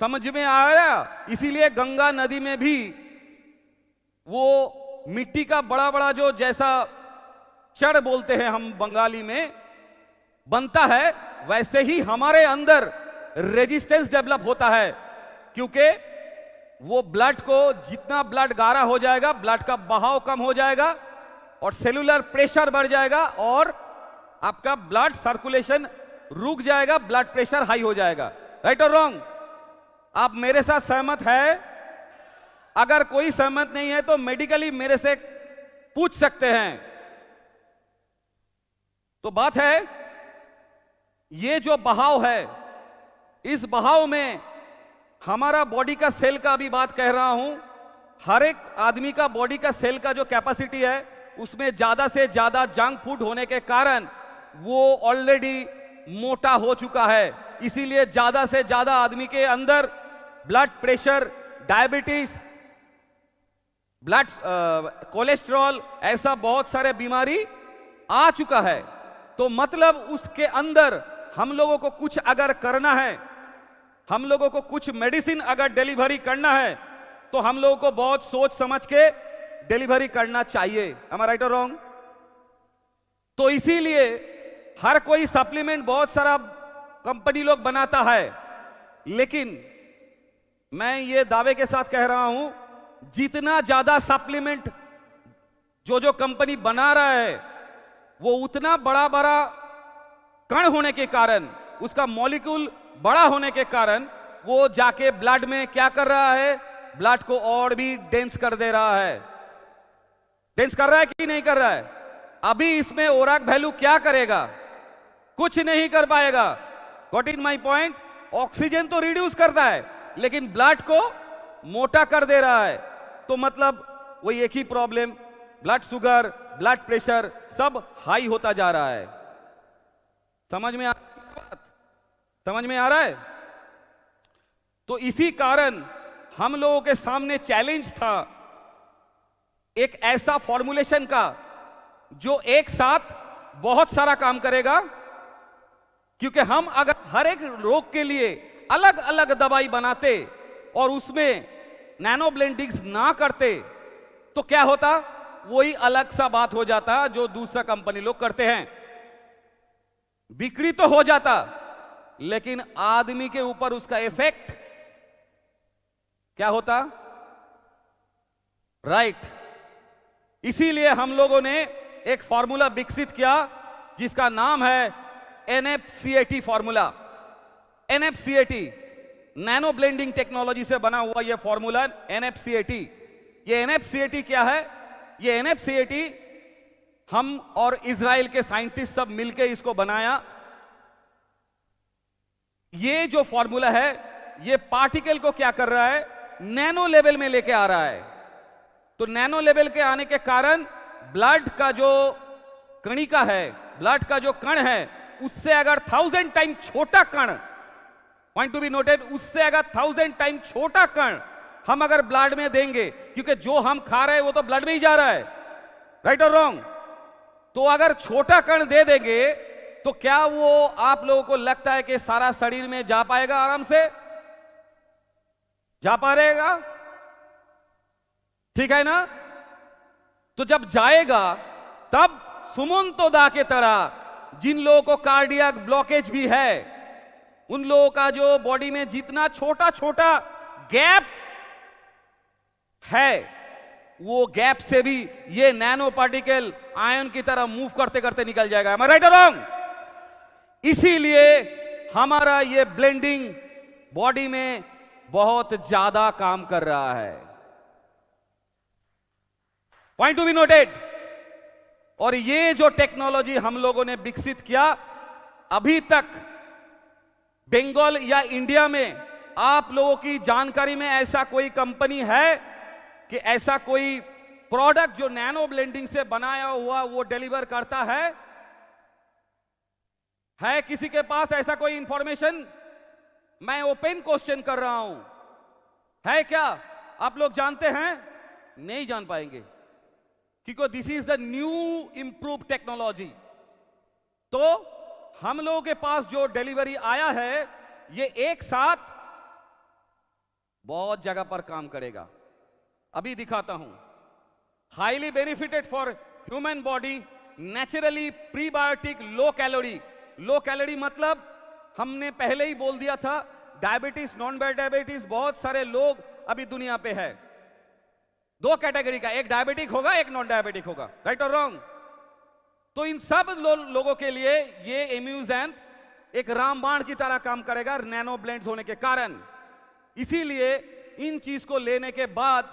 समझ में आ रहा? इसीलिए गंगा नदी में भी वो मिट्टी का बड़ा बड़ा जो जैसा चढ़ बोलते हैं हम बंगाली में बनता है, वैसे ही हमारे अंदर रेजिस्टेंस डेवलप होता है। क्योंकि वो ब्लड को, जितना ब्लड गाढ़ा हो जाएगा, ब्लड का बहाव कम हो जाएगा और सेलुलर प्रेशर बढ़ जाएगा और आपका ब्लड सर्कुलेशन रुक जाएगा, ब्लड प्रेशर हाई हो जाएगा। राइट और रॉन्ग? आप मेरे साथ सहमत है? अगर कोई सहमत नहीं है तो मेडिकली मेरे से पूछ सकते हैं। तो बात है, ये जो बहाव है, इस बहाव में हमारा बॉडी का सेल का भी बात कह रहा हूं, हर एक आदमी का बॉडी का सेल का जो कैपेसिटी है उसमें ज्यादा से ज्यादा जंक फूड होने के कारण वो ऑलरेडी मोटा हो चुका है। इसीलिए ज्यादा से ज्यादा आदमी के अंदर blood pressure, diabetes, blood cholesterol, ऐसा बहुत सारे बीमारी आ चुका है। तो मतलब उसके अंदर हम लोगों को कुछ अगर करना है, हम लोगों को कुछ मेडिसिन अगर डिलीवरी करना है तो हम लोगों को बहुत सोच समझ के डिलीवरी करना चाहिए। एम आई राइट और रॉन्ग? तो इसीलिए हर कोई सप्लीमेंट बहुत सारा कंपनी लोग बनाता है, लेकिन मैं ये दावे के साथ कह रहा हूं, जितना ज्यादा सप्लीमेंट जो कंपनी बना रहा है वो उतना बड़ा बड़ा कण होने के कारण, उसका मॉलिक्यूल बड़ा होने के कारण वो जाके ब्लड में क्या कर रहा है, ब्लड को और भी डेंस कर दे रहा है। डेंस कर रहा है कि नहीं कर रहा है? अभी इसमें ओराक वैल्यू क्या करेगा? कुछ नहीं कर पाएगा। Got in my point? Oxygen तो रिड्यूस करता है लेकिन ब्लड को मोटा कर दे रहा है। तो मतलब वही एक ही problem, blood sugar, blood pressure सब हाई होता जा रहा है। समझ में समझ में आ रहा है? तो इसी कारण हम लोगों के सामने चैलेंज था एक ऐसा फॉर्मुलेशन का जो एक साथ बहुत सारा काम करेगा, क्योंकि हम अगर हर एक रोग के लिए अलग अलग दवाई बनाते और उसमें नैनो ब्लेंडिंग्स ना करते तो क्या होता? वही अलग सा बात हो जाता जो दूसरा कंपनी लोग करते हैं। बिक्री तो हो जाता लेकिन आदमी के ऊपर उसका इफेक्ट क्या होता? राइट। इसीलिए हम लोगों ने एक फॉर्मूला विकसित किया जिसका नाम है NF-CAT formula. NF-CAT nano blending technology से बना हुआ यह फॉर्मूला NF-CAT। ये NF-CAT क्या है? ये NF-CAT हम और इजराइल के साइंटिस्ट सब मिलकर इसको बनाया। ये जो फॉर्मूला है ये पार्टिकल को क्या कर रहा है? नैनो लेवल में लेके आ रहा है। तो नैनो लेवल के आने के कारण ब्लड का जो कणिका है, ब्लड का जो कण है, उससे अगर 1000 टाइम छोटा कण, पॉइंट टू बी नोटेड, उससे अगर 1000 टाइम छोटा कण हम अगर ब्लड में देंगे, क्योंकि जो हम खा रहे हैं वो तो ब्लड में ही जा रहा है, राइट और रॉन्ग? तो अगर छोटा कण दे देंगे तो क्या वो आप लोगों को लगता है कि सारा शरीर में जा पाएगा? आराम से जा पाएगा? ठीक है ना? तो जब जाएगा तब सुमंतो दा के तरह जिन लोगों को कार्डियक ब्लॉकेज भी है, उन लोगों का जो बॉडी में जितना छोटा छोटा गैप है, वो गैप से भी ये नैनो पार्टिकल आयन की तरह मूव करते करते निकल जाएगा। एम आई राइट और रॉन्ग? इसीलिए हमारा ये ब्लेंडिंग बॉडी में बहुत ज्यादा काम कर रहा है। Point to be noted. और ये जो टेक्नोलॉजी हम लोगों ने विकसित किया, अभी तक बंगाल या इंडिया में आप लोगों की जानकारी में ऐसा कोई कंपनी है कि ऐसा कोई प्रोडक्ट जो नैनो ब्लेंडिंग से बनाया हुआ वो डिलीवर करता है? है किसी के पास ऐसा कोई इंफॉर्मेशन? मैं ओपन क्वेश्चन कर रहा हूं, है क्या? आप लोग जानते हैं? नहीं जान पाएंगे, क्योंकि this is the new improve technology. तो हम लोगों के पास जो डिलीवरी आया है ये एक साथ बहुत जगह पर काम करेगा। अभी दिखाता हूं। Highly benefited for human body, naturally prebiotic, low calorie. Low calorie मतलब हमने पहले ही बोल दिया था, डायबिटीज, नॉन डायबिटीज, बहुत सारे लोग अभी दुनिया पे है। दो कैटेगरी का, एक डायबिटिक होगा, एक नॉन डायबिटिक होगा, राइट और रॉन्ग? तो इन सब लोगों के लिए ये इम्यूजेंट एक रामबाण की तरह काम करेगा नैनो ब्लेंड्स होने के कारण। इसीलिए इन चीज को लेने के बाद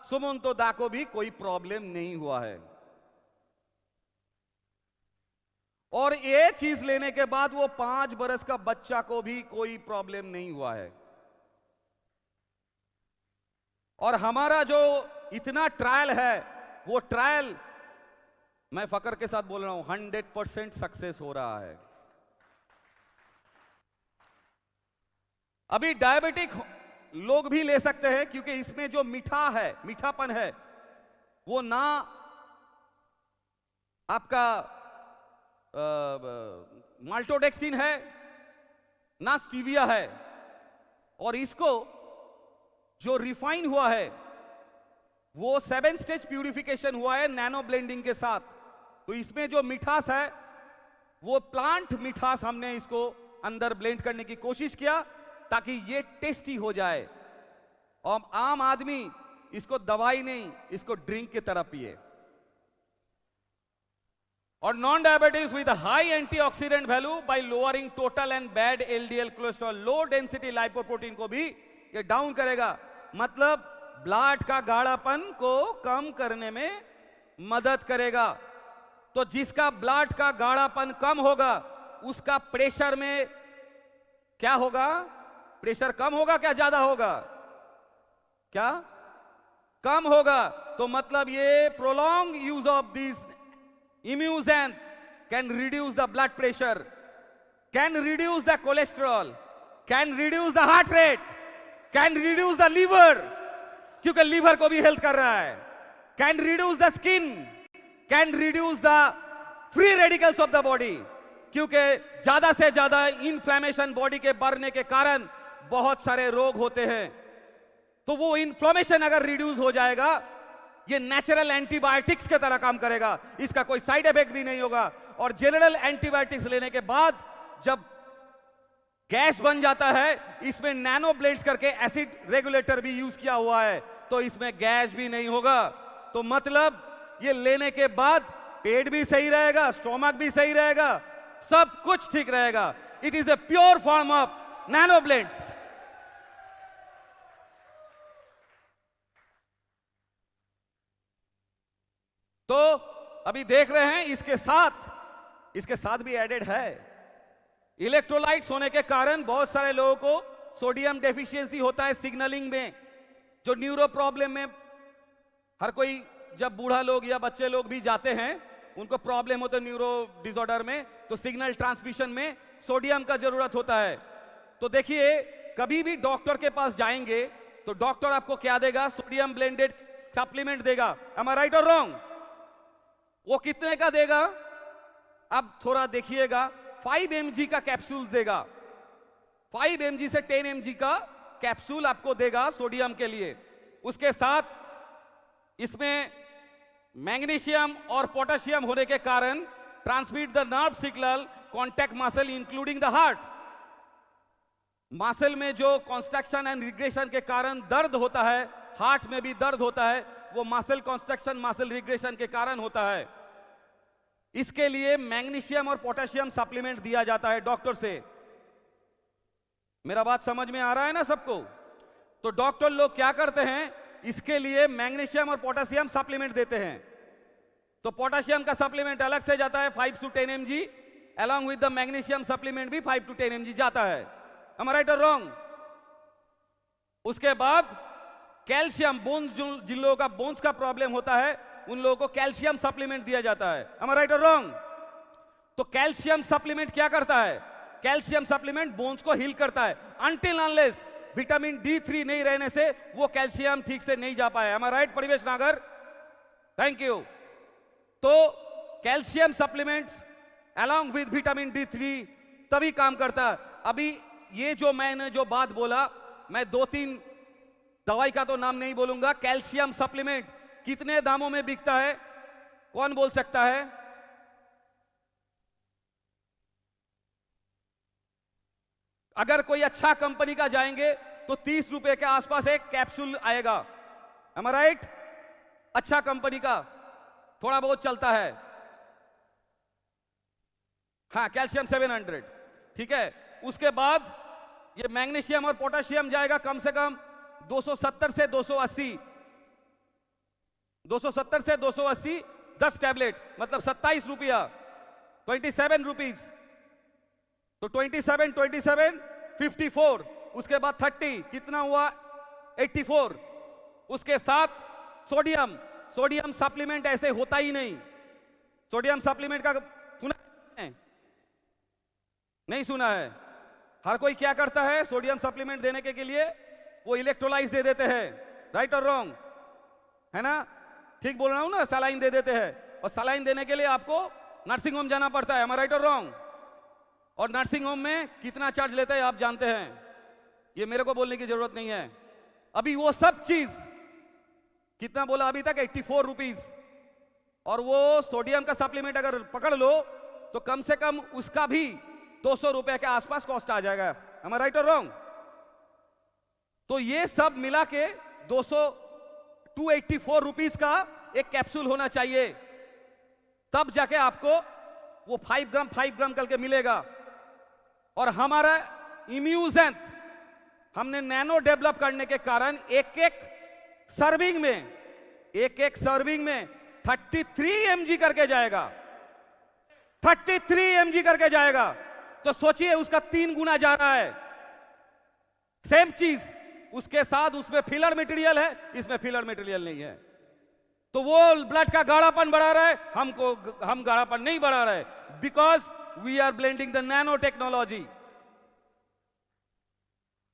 सुमंतो दा को भी कोई प्रॉब्लम नहीं हुआ है, और ये चीज लेने के बाद वो 5 बरस का बच्चा को भी कोई प्रॉब्लम नहीं हुआ है। और हमारा जो इतना ट्रायल है, वो ट्रायल मैं फकर के साथ बोल रहा हूं 100% सक्सेस हो रहा है। अभी डायबिटिक लोग भी ले सकते हैं, क्योंकि इसमें जो मीठा है, मीठापन है, वो ना आपका माल्टोडेक्सिन है, ना स्टीविया है, और इसको जो रिफाइन हुआ है वो 7 स्टेज प्यूरिफिकेशन हुआ है नैनो ब्लेंडिंग के साथ। तो इसमें जो मिठास है वो प्लांट मिठास हमने इसको अंदर ब्लेंड करने की कोशिश किया ताकि ये टेस्टी हो जाए, और आम आदमी इसको दवाई नहीं, इसको ड्रिंक की तरह पिए। और non diabetes with high antioxidant value by lowering total and bad LDL cholesterol, low density lipoprotein को भी ये डाउन करेगा, मतलब ब्लड का गाढ़ापन को कम करने में मदद करेगा। तो जिसका ब्लड का गाढ़ापन कम होगा उसका प्रेशर में क्या होगा? प्रेशर कम होगा क्या ज्यादा होगा? क्या कम होगा। तो मतलब ये prolong use of this immugent can reduce the blood pressure, can reduce the cholesterol, can reduce the heart rate, can reduce the liver, क्योंकि लीवर को भी हेल्प कर रहा है, can reduce the skin, can reduce the free radicals of the body, क्योंकि ज्यादा से ज्यादा इन्फ्लेमेशन बॉडी के बढ़ने के कारण बहुत सारे रोग होते हैं। तो वो इन्फ्लेमेशन अगर रिड्यूस हो जाएगा, ये नेचुरल एंटीबायोटिक्स की तरह काम करेगा, इसका कोई साइड इफेक्ट भी नहीं होगा। और जनरल एंटीबायोटिक्स लेने के बाद जब गैस बन जाता है, इसमें नैनो ब्लेंड्स करके एसिड रेगुलेटर भी यूज किया हुआ है, तो इसमें गैस भी नहीं होगा। तो मतलब ये लेने के बाद पेट भी सही रहेगा, स्टोमक भी सही रहेगा, सब कुछ ठीक रहेगा। It is a pure form of nano blends. तो अभी देख रहे हैं इसके साथ भी एडेड है इलेक्ट्रोलाइट्स होने के कारण बहुत सारे लोगों को सोडियम डेफिशिएंसी होता है सिग्नलिंग में, जो न्यूरो प्रॉब्लम में हर कोई, जब बूढ़ा लोग या बच्चे लोग भी जाते हैं उनको प्रॉब्लम होता है न्यूरो डिसऑर्डर में, तो सिग्नल ट्रांसमिशन में सोडियम का जरूरत होता है। तो देखिए कभी भी डॉक्टर के पास जाएंगे तो डॉक्टर आपको क्या देगा? सोडियम ब्लेंडेड सप्लीमेंट देगा। एम आई राइट और रॉन्ग? वो कितने का देगा? अब थोड़ा देखिएगा, 5 mg का कैप्सूल देगा, 5 mg से 10 mg का कैप्सूल आपको देगा सोडियम के लिए। उसके साथ इसमें मैग्नीशियम और पोटेशियम होने के कारण transmit the nerve signal contact muscle including the heart. Muscle में जो कंस्ट्रक्शन एंड रिग्रेशन के कारण दर्द होता है, हार्ट में भी दर्द होता है, वो मसल कंस्ट्रक्शन मसल रिग्रेशन के कारण होता है। इसके लिए मैग्नीशियम और पोटेशियम सप्लीमेंट दिया जाता है डॉक्टर से। मेरा बात समझ में आ रहा है ना सबको? तो डॉक्टर लोग क्या करते हैं, इसके लिए मैग्नीशियम और पोटेशियम सप्लीमेंट देते हैं। तो पोटेशियम का सप्लीमेंट अलग से जाता है 5 to 10 mg, along with the magnesium supplement भी 5 to 10 mg जाता है। am I right or wrong? उसके बाद कैल्शियम, बोन्स, जिन लोगों का बोन्स का प्रॉब्लम होता है उन लोगों को कैल्शियम सप्लीमेंट दिया जाता है। am I right or wrong? तो कैल्शियम सप्लीमेंट क्या करता है? कैल्शियम सप्लीमेंट बोन्स को हील करता है, अनटिल अनलेस विटामिन D3 नहीं रहने से वो कैल्शियम ठीक से नहीं जा पाया। am I right Parivesh Nagar? Thank you. तो calcium supplements along with vitamin D3 तभी काम करता है। अभी ये जो मैंने जो बात बोला, मैं 2-3 दवाई का तो नाम नहीं बोलूंगा। कैल्शियम सप्लीमेंट कितने दामों में बिकता है? कौन बोल सकता है? अगर कोई अच्छा कंपनी का जाएंगे तो 30 रुपए के आसपास एक कैप्सूल आएगा, am I right? अच्छा कंपनी का थोड़ा बहुत चलता है। हाँ, कैल्शियम 700, ठीक है। उसके बाद ये मैग्नीशियम और पोटेशियम जाएगा कम से कम 270 से 280, 270 से 280, 10 टैबलेट मतलब 27 रुपया, 27 रुपीज। तो 27, 27, 54, उसके बाद 30, कितना हुआ 84। उसके साथ सोडियम, सोडियम सप्लीमेंट ऐसे होता ही नहीं। सोडियम सप्लीमेंट का सुना है? नहीं सुना है। हर कोई क्या करता है सोडियम सप्लीमेंट देने के लिए, वो इलेक्ट्रोलाइट्स दे देते हैं, राइट और रॉन्ग, है ना? ठीक बोल रहा हूं ना? सलाइन दे देते हैं, और सलाइन देने के लिए आपको नर्सिंग होम जाना पड़ता है, राइट और रॉन्ग? और नर्सिंग होम में कितना चार्ज लेते हैं आप जानते हैं, ये मेरे को बोलने की जरूरत नहीं है। अभी वो सब चीज कितना बोला अभी तक, 84 रुपीज। और वो सोडियम का सप्लीमेंट अगर पकड़ लो तो कम से कम उसका भी 200 रुपए के आसपास कॉस्ट आ जाएगा, राइट और रॉन्ग? तो ये सब मिला के 284 रुपीज का एक कैप्सूल होना चाहिए, तब जाके आपको वो 5 ग्राम करके मिलेगा। और हमारा इम्यूजेंट हमने नैनो डेवलप करने के कारण एक एक सर्विंग में 33 mg करके जाएगा, 33 mg करके जाएगा। तो सोचिए उसका 3 गुना जा रहा है। सेम चीज उसके साथ उसमें फिलर मटेरियल है, इसमें फिलर मटेरियल नहीं है। तो वो ब्लड का गाढ़ापन बढ़ा रहा है, हम गाढ़ापन नहीं बढ़ा रहे, because we are blending the nano technology.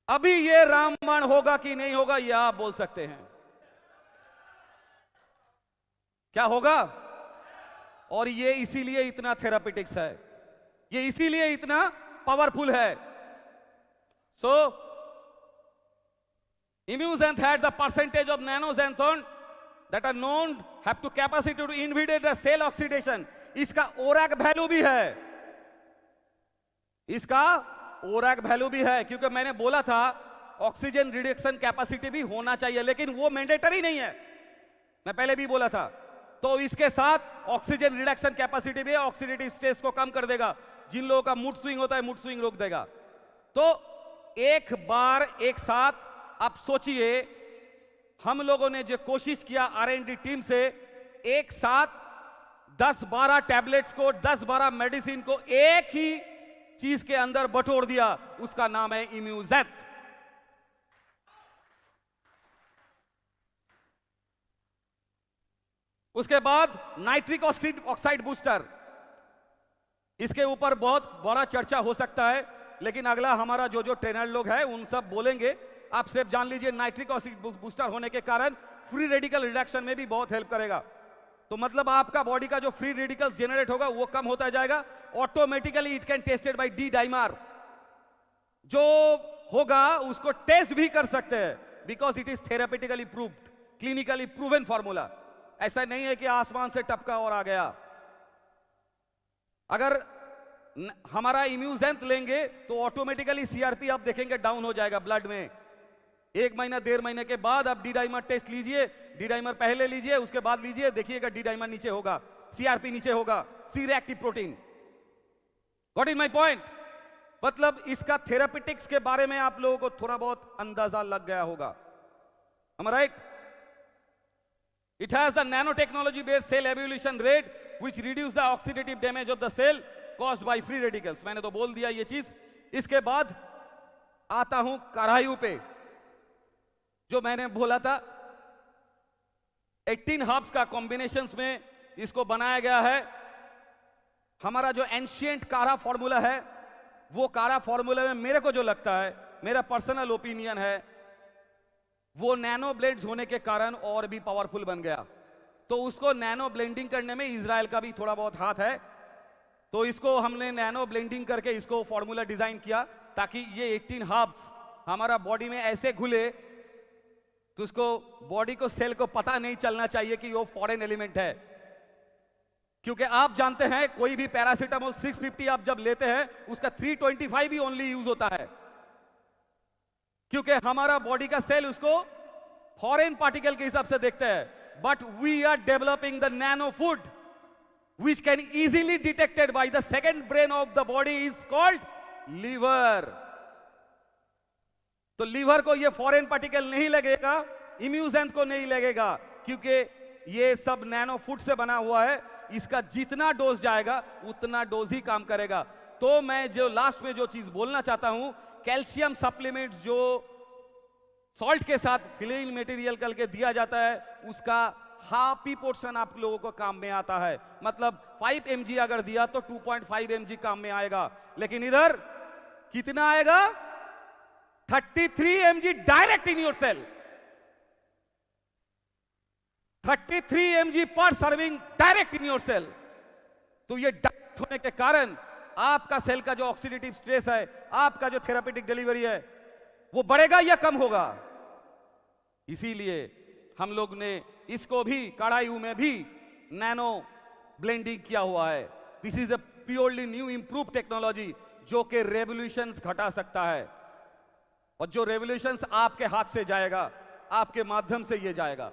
अभी ये रामबाण होगा कि नहीं होगा, ये आप बोल सकते हैं। क्या होगा? और ये इसीलिए इतना थेरापेटिक्स है, ये इसीलिए इतना पावरफुल है। सो immunoxanth had the percentage of nanoxanthone that are known have to capacity to inhibit the cell oxidation. इसका ओरैक वैल्यू भी है, इसका ओरैक वैल्यू भी है, क्योंकि मैंने बोला था ऑक्सीजन रिडक्शन कैपेसिटी भी होना चाहिए, लेकिन वो मैंडेटरी नहीं है, मैं पहले भी बोला था। तो इसके साथ ऑक्सीजन रिडक्शन कैपेसिटी भी है, ऑक्सीडेटिव स्ट्रेस को कम कर देगा, जिन लोगों का मूड स्विंग होता है मूड स्विंग रोक देगा। तो एक बार एक साथ आप सोचिए, हम लोगों ने जो कोशिश किया R&D टीम से, एक साथ 10-12 टैबलेट्स को, 10-12 मेडिसिन को एक ही चीज के अंदर बटोर दिया, उसका नाम है इम्यूजेंथ। उसके बाद नाइट्रिक ऑक्साइड बूस्टर, इसके ऊपर बहुत बड़ा चर्चा हो सकता है, लेकिन अगला हमारा जो ट्रेनर लोग हैं उन सब बोलेंगे। आप सिर्फ जान लीजिए नाइट्रिक ऑक्साइड बूस्टर होने के कारण फ्री रेडिकल रिडक्शन में भी बहुत हेल्प करेगा। तो मतलब आपका बॉडी का जो फ्री रेडिकल्स जनरेट होगा वो कम होता जाएगा, automatically it can tested by D dimer, जो होगा उसको टेस्ट भी कर सकते हैं, because it is therapeutically proved, clinically proven formula. ऐसा नहीं है कि आसमान से टपका और आ गया। अगर हमारा इम्यूजेंथ लेंगे तो ऑटोमेटिकली सीआरपी आप देखेंगे डाउन हो जाएगा ब्लड में। 1 महीना 1.5 महीने के बाद आप डी डाइमर टेस्ट लीजिए, डी डाइमर पहले लीजिए उसके बाद लीजिए, देखिएगा डी डाइमर नीचे होगा, सीआरपी नीचे होगा, C reactive protein. What is my point? मतलब इसका थेरापेटिक्स के बारे में आप लोगों को थोड़ा बहुत अंदाजा लग गया होगा, am I right? It has the nanotechnology based cell evolution rate which reduce the oxidative damage of the cell caused by free radicals। मैंने तो बोल दिया ये चीज। इसके बाद आता हूं करायु पे, जो मैंने बोला था 18 हर्ब्स का कॉम्बिनेशंस में इसको बनाया गया है। हमारा जो एंशिएंट काढ़ा फॉर्मूला है, वो काढ़ा फॉर्मूला में मेरे को जो लगता है, मेरा पर्सनल ओपिनियन है, वो नैनो ब्लेंड्स होने के कारण और भी पावरफुल बन गया। तो उसको नैनो ब्लेंडिंग करने में इजराइल का भी थोड़ा बहुत हाथ है। तो इसको हमने नैनो ब्लेंडिंग करके इसको फॉर्मूला डिजाइन किया, ताकि ये 18 हर्ब्स हमारा बॉडी में ऐसे घुले तो उसको बॉडी को, सेल को पता नहीं चलना चाहिए कि वो फॉरेन एलिमेंट है। क्योंकि आप जानते हैं कोई भी पैरासीटामोल 650 आप जब लेते हैं उसका 325 भी ओनली यूज होता है, क्योंकि हमारा बॉडी का सेल उसको फॉरेन पार्टिकल के हिसाब से देखते हैं. But we are developing the nano food which can easily detected by the second brain of the body is called liver. तो लीवर को ये फॉरेन पार्टिकल नहीं लगेगा, इम्यूजेंट को नहीं लगेगा, क्योंकि ये सब नैनो फूड से बना हुआ है. इसका जितना डोज जाएगा उतना डोज ही काम करेगा. तो मैं जो लास्ट में जो चीज बोलना चाहता हूं, कैल्शियम सप्लीमेंट्स जो सॉल्ट के साथ फिलिंग मटेरियल करके दिया जाता है, उसका हाफ ही पोर्शन आप लोगों को काम में आता है. मतलब 5 mg अगर दिया तो 2.5 mg काम में आएगा. लेकिन इधर कितना आएगा? 33 mg direct in your cell. 33 mg पर serving direct in your cell. तो ये डायरेक्ट होने के कारण आपका सेल का जो ऑक्सीडेटिव स्ट्रेस है, आपका जो थेरापेटिक डिलीवरी है, वो बढ़ेगा या कम होगा. इसीलिए हम लोग ने इसको भी कड़ायू में भी नैनो ब्लेंडिंग किया हुआ है. This is a purely new improve technology जो कि रेवोल्यूशंस घटा सकता है. और जो रेवोल्यूशंस आपके हाथ से जाएगा, आपके माध्यम से ये जाएगा.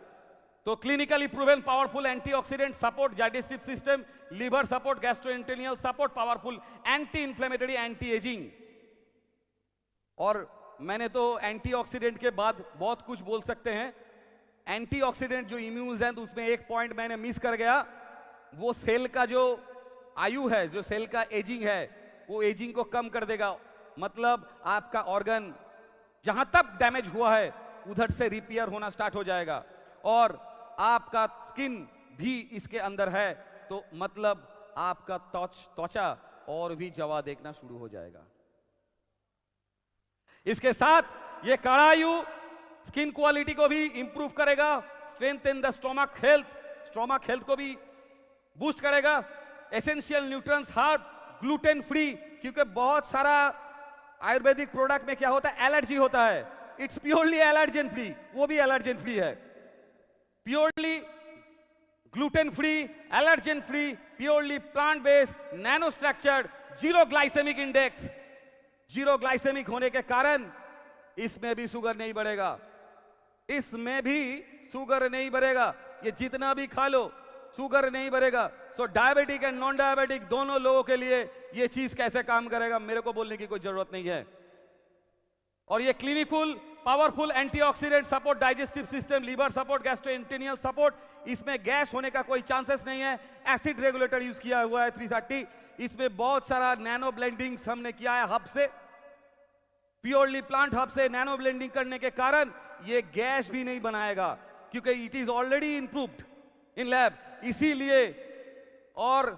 तो clinically proven powerful antioxidant support digestive system, liver support, gastrointestinal support, powerful anti inflammatory, anti aging. और मैंने तो एंटीऑक्सीडेंट के बाद बहुत कुछ बोल सकते हैं. एंटीऑक्सीडेंट जो इम्यून्स हैं, तो उसमें एक पॉइंट मैंने मिस कर गया. वो सेल का जो आयु है, जो सेल का एजिंग है, वो एजिंग को कम कर देगा. मतलब आपका ऑर्गन जहां तक डैमेज हुआ है उधर से रिपेयर होना स्टार्ट हो जाएगा. और आपका स्किन भी इसके अंदर है, तो मतलब आपका त्वचा और भी जवा देखना शुरू हो जाएगा. इसके साथ ये कड़ायु स्किन क्वालिटी को भी इंप्रूव करेगा, strength in the stomach health को भी बूस्ट करेगा. Essential nutrients heart, gluten free, क्योंकि बहुत सारा आयुर्वेदिक प्रोडक्ट में क्या होता है, एलर्जी होता है. इट्स प्योरली एलर्जेन फ्री, वो भी एलर्जेन फ्री है. Purely gluten free, allergen free, purely plant based, nano structured, zero glycemic index. Zero glycemic होने के कारण इसमें भी शुगर नहीं बढ़ेगा. इसमें भी शुगर नहीं बढ़ेगा. ये जितना भी खा लो शुगर नहीं बढ़ेगा. सो डायबिटिक एंड नॉन डायबिटिक दोनों लोगों के लिए ये चीज कैसे काम करेगा मेरे को बोलने की कोई जरूरत नहीं है. और ये clinical powerful antioxidant support, digestive system, liver support, gastrointestinal support. इसमें गैस होने का कोई चांसेस नहीं है. एसिड रेगुलेटर यूज किया हुआ है 330. इसमें बहुत सारा नैनो ब्लेंडिंग हमने किया है हब से, प्योरली प्लांट हब से नैनो ब्लेंडिंग करने के कारण ये गैस भी नहीं बनाएगा, क्योंकि it is already improved in lab. इसीलिए और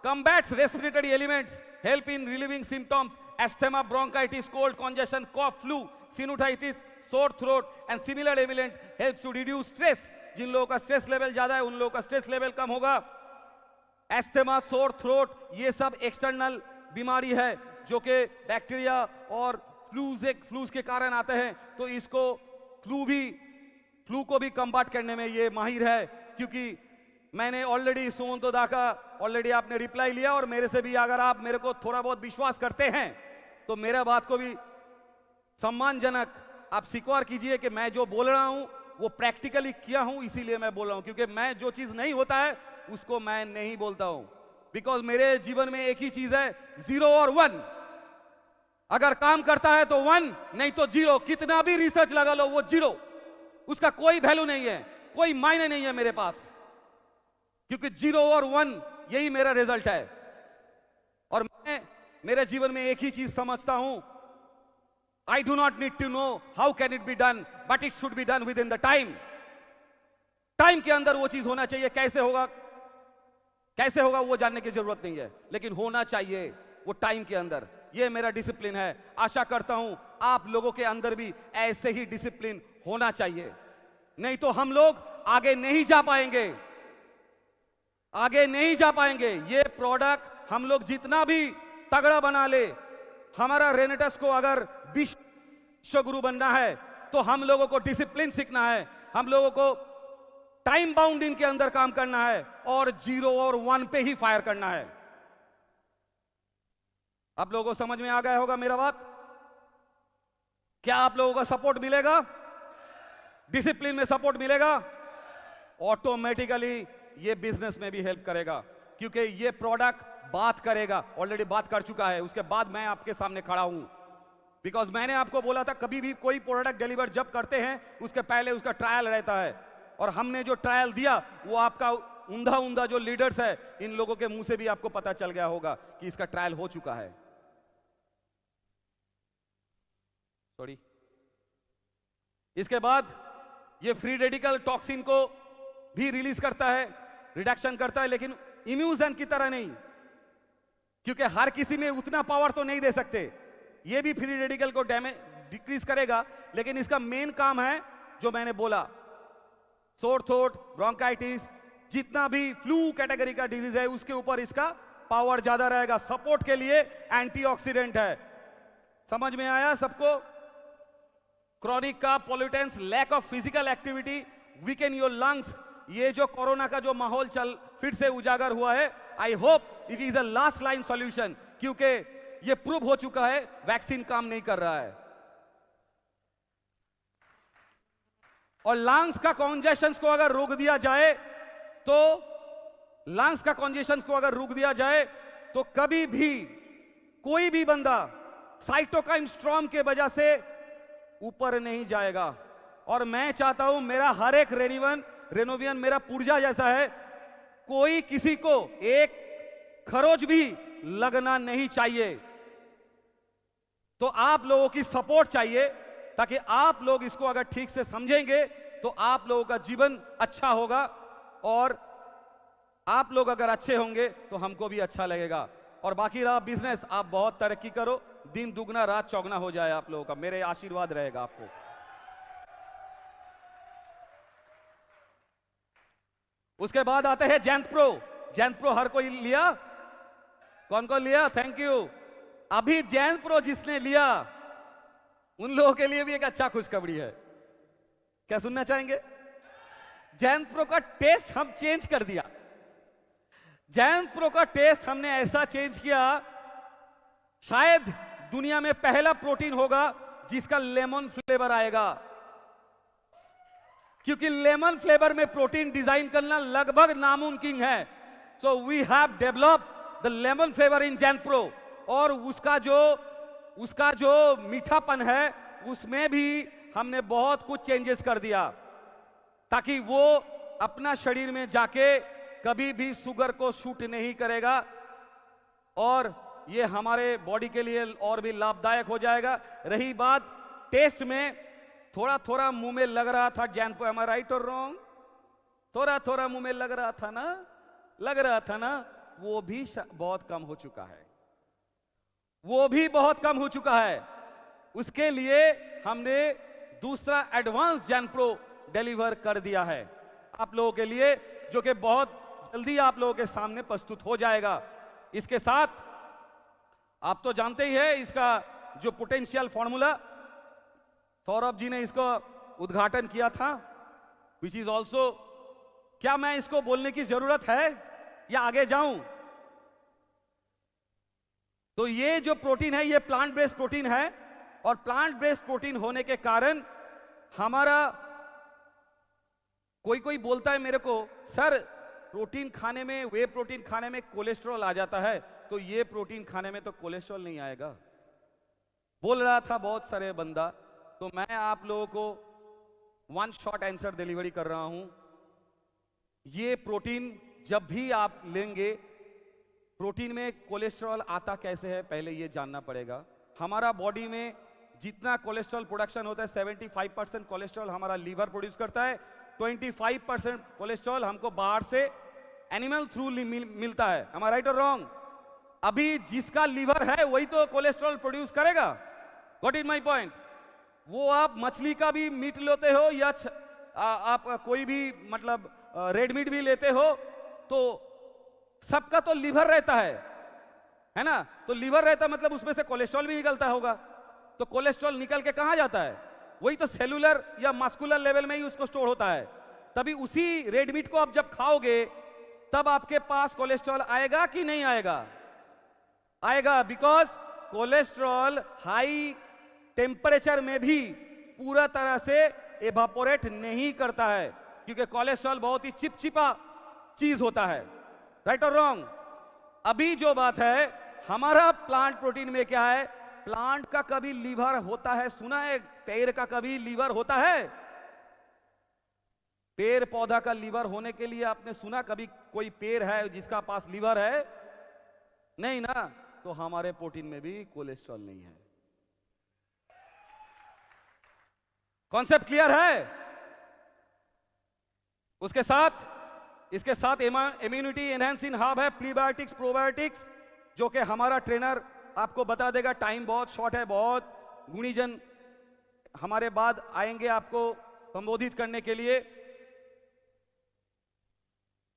combats respiratory elements, help in relieving symptoms, asthma, bronchitis, cold, congestion, cough, flu, sinusitis, sore throat and similar element help to reduce stress. जिन लोगों का स्ट्रेस लेवल ज्यादा है उन लोगों का स्ट्रेस लेवल कम होगा. एस्थमा, सोर थ्रोट, ये सब एक्सटर्नल बीमारी है जो कि बैक्टीरिया और फ्लूज के कारण आते हैं. तो इसको फ्लू को भी कंबाट करने में ये माहिर है. क्योंकि मैंने ऑलरेडी सुमंतो दा का ऑलरेडी आपने रिप्लाई लिया, और मेरे से भी अगर आप मेरे को थोड़ा बहुत विश्वास करते हैं तो मेरा बात को भी सम्मानजनक आप स्वीकार कीजिए कि मैं जो बोल रहा हूं वो प्रैक्टिकली किया हूं, इसीलिए मैं बोल रहा हूं. क्योंकि मैं जो चीज नहीं होता है उसको मैं नहीं बोलता हूं. बिकॉज मेरे जीवन में एक ही चीज है, 0 और 1. अगर काम करता है तो 1, नहीं तो 0. कितना भी रिसर्च लगा लो वो 0, उसका कोई वैल्यू नहीं है, कोई मायने नहीं है मेरे पास. क्योंकि 0 और 1 यही मेरा रिजल्ट है. और मैं मेरे जीवन में एक ही चीज समझता हूं, I do not need to know how can it be done, but it should be done within the time. Time के अंदर वो चीज होना चाहिए. कैसे होगा वो जानने की जरूरत नहीं है, लेकिन होना चाहिए वो टाइम के अंदर. ये मेरा डिसिप्लिन है. आशा करता हूं आप लोगों के अंदर भी ऐसे ही डिसिप्लिन होना चाहिए. नहीं तो हम लोग आगे नहीं जा पाएंगे, आगे नहीं जा पाएंगे. ये प्रोडक्ट हम लोग जितना भी तगड़ा बना ले, हमारा रेनेटस को अगर विश्व गुरु बनना है तो हम लोगों को डिसिप्लिन सीखना है, हम लोगों को टाइम बाउंड इनके अंदर काम करना है, और 0 और 1 पे ही फायर करना है. आप लोगों को समझ में आ गया होगा मेरा बात. क्या आप लोगों का सपोर्ट मिलेगा? डिसिप्लिन में सपोर्ट मिलेगा? ऑटोमेटिकली ये बिजनेस में भी हेल्प करेगा, क्योंकि ये प्रोडक्ट बात करेगा, ऑलरेडी बात कर चुका है। उसके बाद मैं आपके सामने खड़ा हूं, बिकॉज मैंने आपको बोला था कभी भी कोई प्रोडक्ट डिलीवर जब करते हैं उसके पहले उसका ट्रायल रहता है, और हमने जो ट्रायल दिया वो आपका ऊंधा ऊंधा जो लीडर्स है इन लोगों के मुंह से भी आपको पता चल गया होगा कि इसका ट्रायल हो चुका है। सॉरी। इसके बाद ये फ्री रेडिकल टॉक्सिन को भी रिलीज करता है, रिडक्शन करता है, लेकिन इम्यूजन की तरह नहीं, क्योंकि हर किसी में उतना पावर तो नहीं दे सकते। ये भी फ्री रेडिकल को डैमेज डिक्रीज करेगा, लेकिन इसका मेन काम है जो मैंने बोला, सोर थ्रोट, ब्रोंकाइटिस, जितना भी फ्लू कैटेगरी का डिजीज है उसके ऊपर इसका पावर ज्यादा रहेगा। सपोर्ट के लिए एंटीऑक्सीडेंट है। समझ में आया सबको? क्रॉनिक का pollutants, lack of physical activity, weaken your lungs, ये जो कोरोना का जो माहौल फिर से उजागर हुआ है, I hope it is a last line solution, क्योंकि ये प्रूव हो चुका है वैक्सीन काम नहीं कर रहा है। और लंग्स का कॉन्जेशन को अगर रोक दिया जाए तो लंग्स का कॉन्जेशन को अगर रोक दिया जाए तो कभी भी कोई भी बंदा साइटोकाइन स्ट्रॉम के वजह से ऊपर नहीं जाएगा। और मैं चाहता हूं मेरा हर एक रेनोवियन मेरा पुर्जा जैसा है, कोई किसी को एक खरोच भी लगना नहीं चाहिए। तो आप लोगों की सपोर्ट चाहिए, ताकि आप लोग इसको अगर ठीक से समझेंगे तो आप लोगों का जीवन अच्छा होगा, और आप लोग अगर अच्छे होंगे तो हमको भी अच्छा लगेगा। और बाकी रहा बिजनेस, आप बहुत तरक्की करो, दिन दुगना रात चौगना हो जाए आप लोगों का, मेरे आशीर्वाद रहेगा आपको। उसके बाद आते हैं जैंत प्रो। जैंत प्रो हर कोई लिया? कौन कौन लिया? Thank you. अभी जैंत प्रो जिसने लिया उन लोगों के लिए भी एक अच्छा खुशखबरी है। क्या सुनना चाहेंगे? जैंत प्रो का टेस्ट हम चेंज कर दिया। जैंत प्रो का टेस्ट हमने ऐसा चेंज किया, शायद दुनिया में पहला प्रोटीन होगा जिसका लेमन फ्लेवर आएगा, क्योंकि लेमन फ्लेवर में प्रोटीन डिजाइन करना लगभग नामुमकिन है। So we have developed the lemon flavour in जैंत प्रो, और उसका जो मीठापन है उसमें भी हमने बहुत कुछ चेंजेस कर दिया, ताकि वो अपना शरीर में जाके कभी भी शुगर को शूट नहीं करेगा, और ये हमारे बॉडी के लिए और भी लाभदायक हो जाएगा। रही बात टेस्ट में, थोड़ा थोड़ा मुंह में लग रहा था जैंत प्रो, एम आई राइट और रॉन्ग? थोड़ा थोड़ा मुंह में लग रहा था ना, वो भी बहुत कम हो चुका है, वो भी बहुत कम हो चुका है। उसके लिए हमने दूसरा एडवांस जैंत प्रो डिलीवर कर दिया है आप लोगों के लिए, जो कि बहुत जल्दी आप लोगों के सामने प्रस्तुत हो जाएगा। इसके साथ आप तो जानते ही है इसका जो पोटेंशियल फॉर्मूला, सौरभ जी ने इसको उद्घाटन किया था, विच इज ऑल्सो, क्या मैं इसको बोलने की जरूरत है या आगे जाऊं? तो ये जो प्रोटीन है ये प्लांट बेस्ड प्रोटीन है, और प्लांट बेस्ड प्रोटीन होने के कारण हमारा, कोई बोलता है मेरे को, सर प्रोटीन खाने में, वे प्रोटीन खाने में कोलेस्ट्रॉल आ जाता है, तो ये प्रोटीन खाने में तो कोलेस्ट्रॉल नहीं आएगा, बोल रहा था बहुत सारे बंदा। तो मैं आप लोगों को वन शॉट आंसर डिलीवरी कर रहा हूं। ये प्रोटीन जब भी आप लेंगे, प्रोटीन में कोलेस्ट्रॉल आता कैसे है पहले ये जानना पड़ेगा। हमारा बॉडी में जितना कोलेस्ट्रॉल प्रोडक्शन होता है, 75% कोलेस्ट्रॉल हमारा लीवर प्रोड्यूस करता है, 25% कोलेस्ट्रॉल हमको बाहर से एनिमल थ्रू मिलता है। am I राइट और रॉन्ग? अभी जिसका लीवर है वही तो कोलेस्ट्रॉल प्रोड्यूस करेगा। Got it my point? वो आप मछली का भी मीट लेते हो या आप कोई भी मतलब रेड मीट भी लेते हो, तो सबका तो लीवर रहता है ना? तो लीवर रहता मतलब उसमें से कोलेस्ट्रॉल भी निकलता होगा। तो कोलेस्ट्रॉल निकल के कहां जाता है? वही तो सेलुलर या मस्कुलर लेवल में ही उसको स्टोर होता है। तभी उसी रेड मीट को आप जब खाओगे तब आपके पास कोलेस्ट्रॉल आएगा कि नहीं आएगा? आएगा, बिकॉज कोलेस्ट्रॉल हाई टेम्परेचर में भी पूरा तरह से एवापोरेट नहीं करता है, क्योंकि कोलेस्ट्रॉल बहुत ही चिपचिपा चीज होता है। राइट और रॉन्ग? अभी जो बात है, हमारा प्लांट प्रोटीन में क्या है, प्लांट का कभी लीवर होता है, सुना है? पेड़ का कभी लीवर होता है? पेड़ पौधा का लीवर होने के लिए आपने सुना कभी कोई पेड़ है जिसका पास लीवर है? नहीं ना। तो हमारे प्रोटीन में भी कोलेस्ट्रॉल नहीं है। कॉन्सेप्ट क्लियर है? उसके साथ इसके साथ इम्यूनिटी एनहांसिंग हब है, प्रीबायोटिक्स, प्रोबायोटिक्स, जो कि हमारा ट्रेनर आपको बता देगा। टाइम बहुत शॉर्ट है, बहुत गुणीजन हमारे बाद आएंगे आपको संबोधित करने के लिए।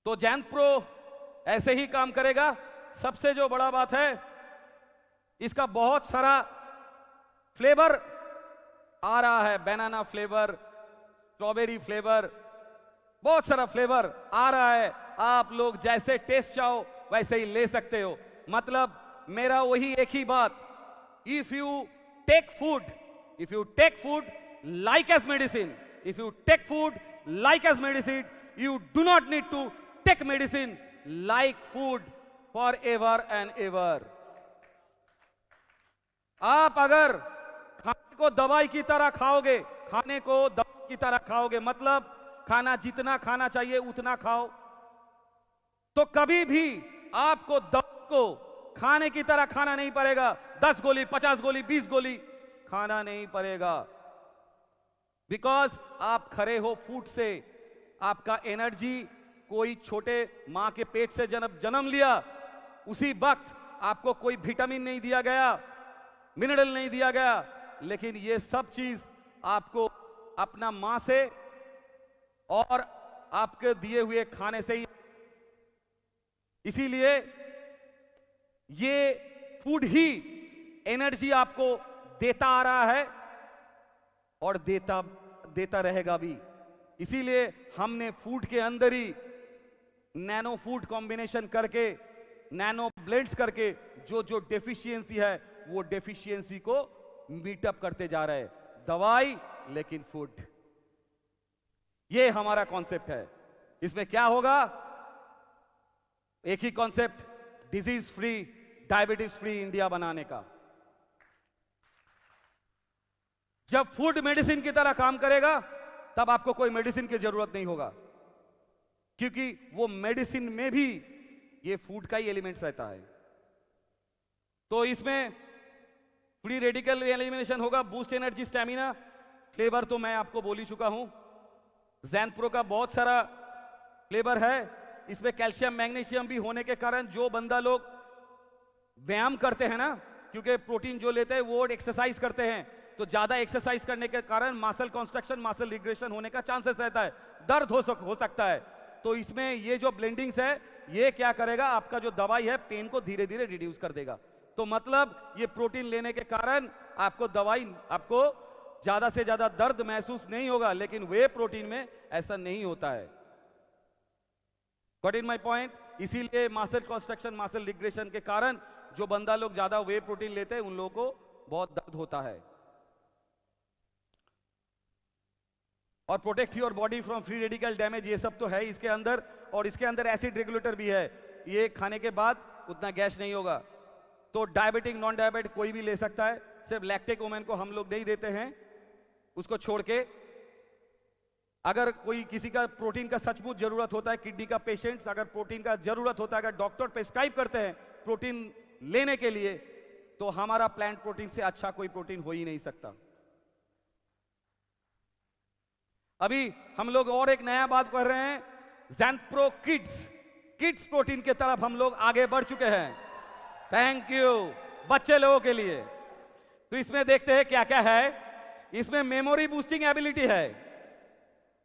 तो जैन प्रो ऐसे ही काम करेगा। सबसे जो बड़ा बात है, इसका बहुत सारा फ्लेवर आ रहा है, बनाना फ्लेवर, स्ट्रॉबेरी फ्लेवर, बहुत सारा फ्लेवर आ रहा है। आप लोग जैसे टेस्ट चाहो वैसे ही ले सकते हो। मतलब मेरा वही एक ही बात, if you take food like as medicine, if you take food like as medicine, you do not need to take medicine like food forever and ever. आप अगर खाने को दवाई की तरह खाओगे, मतलब खाना जितना खाना चाहिए उतना खाओ, तो कभी भी आपको दवा को खाने की तरह खाना नहीं पड़ेगा। 10 गोली, 50 गोली, 20 गोली खाना नहीं पड़ेगा। बिकॉज आप खरे हो फूड से। आपका एनर्जी कोई छोटे मां के पेट से जन्म लिया, उसी वक्त आपको कोई विटामिन नहीं दिया गया, मिनरल नहीं दिया गया, लेकिन ये सब चीज आपको अपना मां से और आपके दिए हुए खाने से ही। इसीलिए ये फूड ही एनर्जी आपको देता आ रहा है और देता रहेगा भी। इसीलिए हमने फूड के अंदर ही नैनो फूड कॉम्बिनेशन करके, नैनो ब्लेंड्स करके जो डेफिशिएंसी है वो डेफिशिएंसी को मीटअप करते जा रहे हैं। दवाई लेकिन फूड, ये हमारा कॉन्सेप्ट है। इसमें क्या होगा? एक ही concept, disease free, diabetes free India बनाने का। जब फूड मेडिसिन की तरह काम करेगा तब आपको कोई मेडिसिन की जरूरत नहीं होगा, क्योंकि वो मेडिसिन में भी ये फूड का ही एलिमेंट्स रहता है। तो इसमें फ्री रेडिकल एलिमिनेशन होगा, बूस्ट एनर्जी, स्टैमिना, फ्लेवर तो मैं आपको बोल ही चुका हूं। जैन प्रो का बहुत सारा फ्लेवर है। इसमें कैल्शियम, मैग्नीशियम भी होने के कारण जो बंदा लोग व्यायाम करते हैं ना, क्योंकि प्रोटीन जो लेते हैं वो एक्सरसाइज करते हैं, तो ज्यादा एक्सरसाइज करने के कारण मसल कंस्ट्रक्शन, मसल रिग्रेशन होने का चांसेस रहता है, दर्द हो सकता है। तो इसमें ये जो ब्लेंडिंग्स है ये क्या करेगा, आपका जो दवाई है पेन को धीरे धीरे रिड्यूस कर देगा। तो मतलब ये प्रोटीन लेने के कारण आपको ज्यादा से ज्यादा दर्द महसूस नहीं होगा, लेकिन वे प्रोटीन में ऐसा नहीं होता है। Got in my point? इसीलिए मसल कंस्ट्रक्शन, मसल रिग्रेशन के कारण जो बंदा लोग ज्यादा वे प्रोटीन लेते हैं उन लोगों को बहुत दर्द होता है। और protect your body from free radical damage, ये सब तो है इसके अंदर। और इसके अंदर एसिड रेगुलेटर भी है, ये खाने के बाद उतना गैस नहीं होगा। तो डायबिटिक, नॉन डायबिटिक कोई भी ले सकता है, सिर्फ लैक्टिक वुमेन को हम लोग नहीं देते हैं, उसको छोड़ के। अगर कोई किसी का प्रोटीन का सचमुच जरूरत होता है, किडनी का पेशेंट्स अगर प्रोटीन का जरूरत होता है, अगर डॉक्टर प्रिस्क्राइब करते हैं प्रोटीन लेने के लिए, तो हमारा प्लांट प्रोटीन से अच्छा कोई प्रोटीन हो ही नहीं सकता। अभी हम लोग और एक नया बात कर रहे हैं, ज़ैनप्रो किड्स प्रोटीन की तरफ हम लोग आगे बढ़ चुके हैं। Thank you. बच्चे लोगों के लिए तो इसमें देखते हैं क्या क्या है। इसमें मेमोरी बूस्टिंग एबिलिटी है।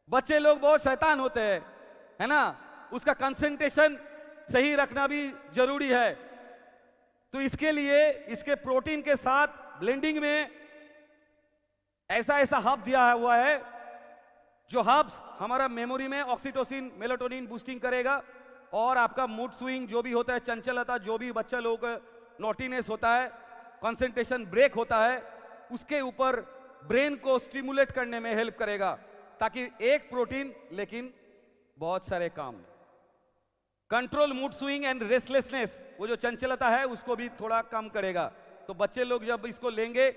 बच्चे लोग बहुत शैतान होते हैं, है ना, उसका कंसंट्रेशन सही रखना भी जरूरी है। तो इसके लिए इसके प्रोटीन के साथ ब्लेंडिंग में ऐसा हब दिया हुआ है, जो हब्स हमारा मेमोरी में ऑक्सीटोसिन, मेलाटोनिन बूस्टिंग करेगा, और आपका मूड स्विंग जो भी होता है, चंचलता, जो भी बच्चा लोगों का नॉटीनेस होता है, कंसंट्रेशन ब्रेक होता है, उसके ऊपर ब्रेन को स्टिमुलेट करने में हेल्प करेगा, ताकि एक प्रोटीन लेकिन बहुत सारे काम। Control mood swing and restlessness, वो जो चंचलता है उसको भी थोड़ा कम करेगा। तो बच्चे लोग जब इसको लेंगे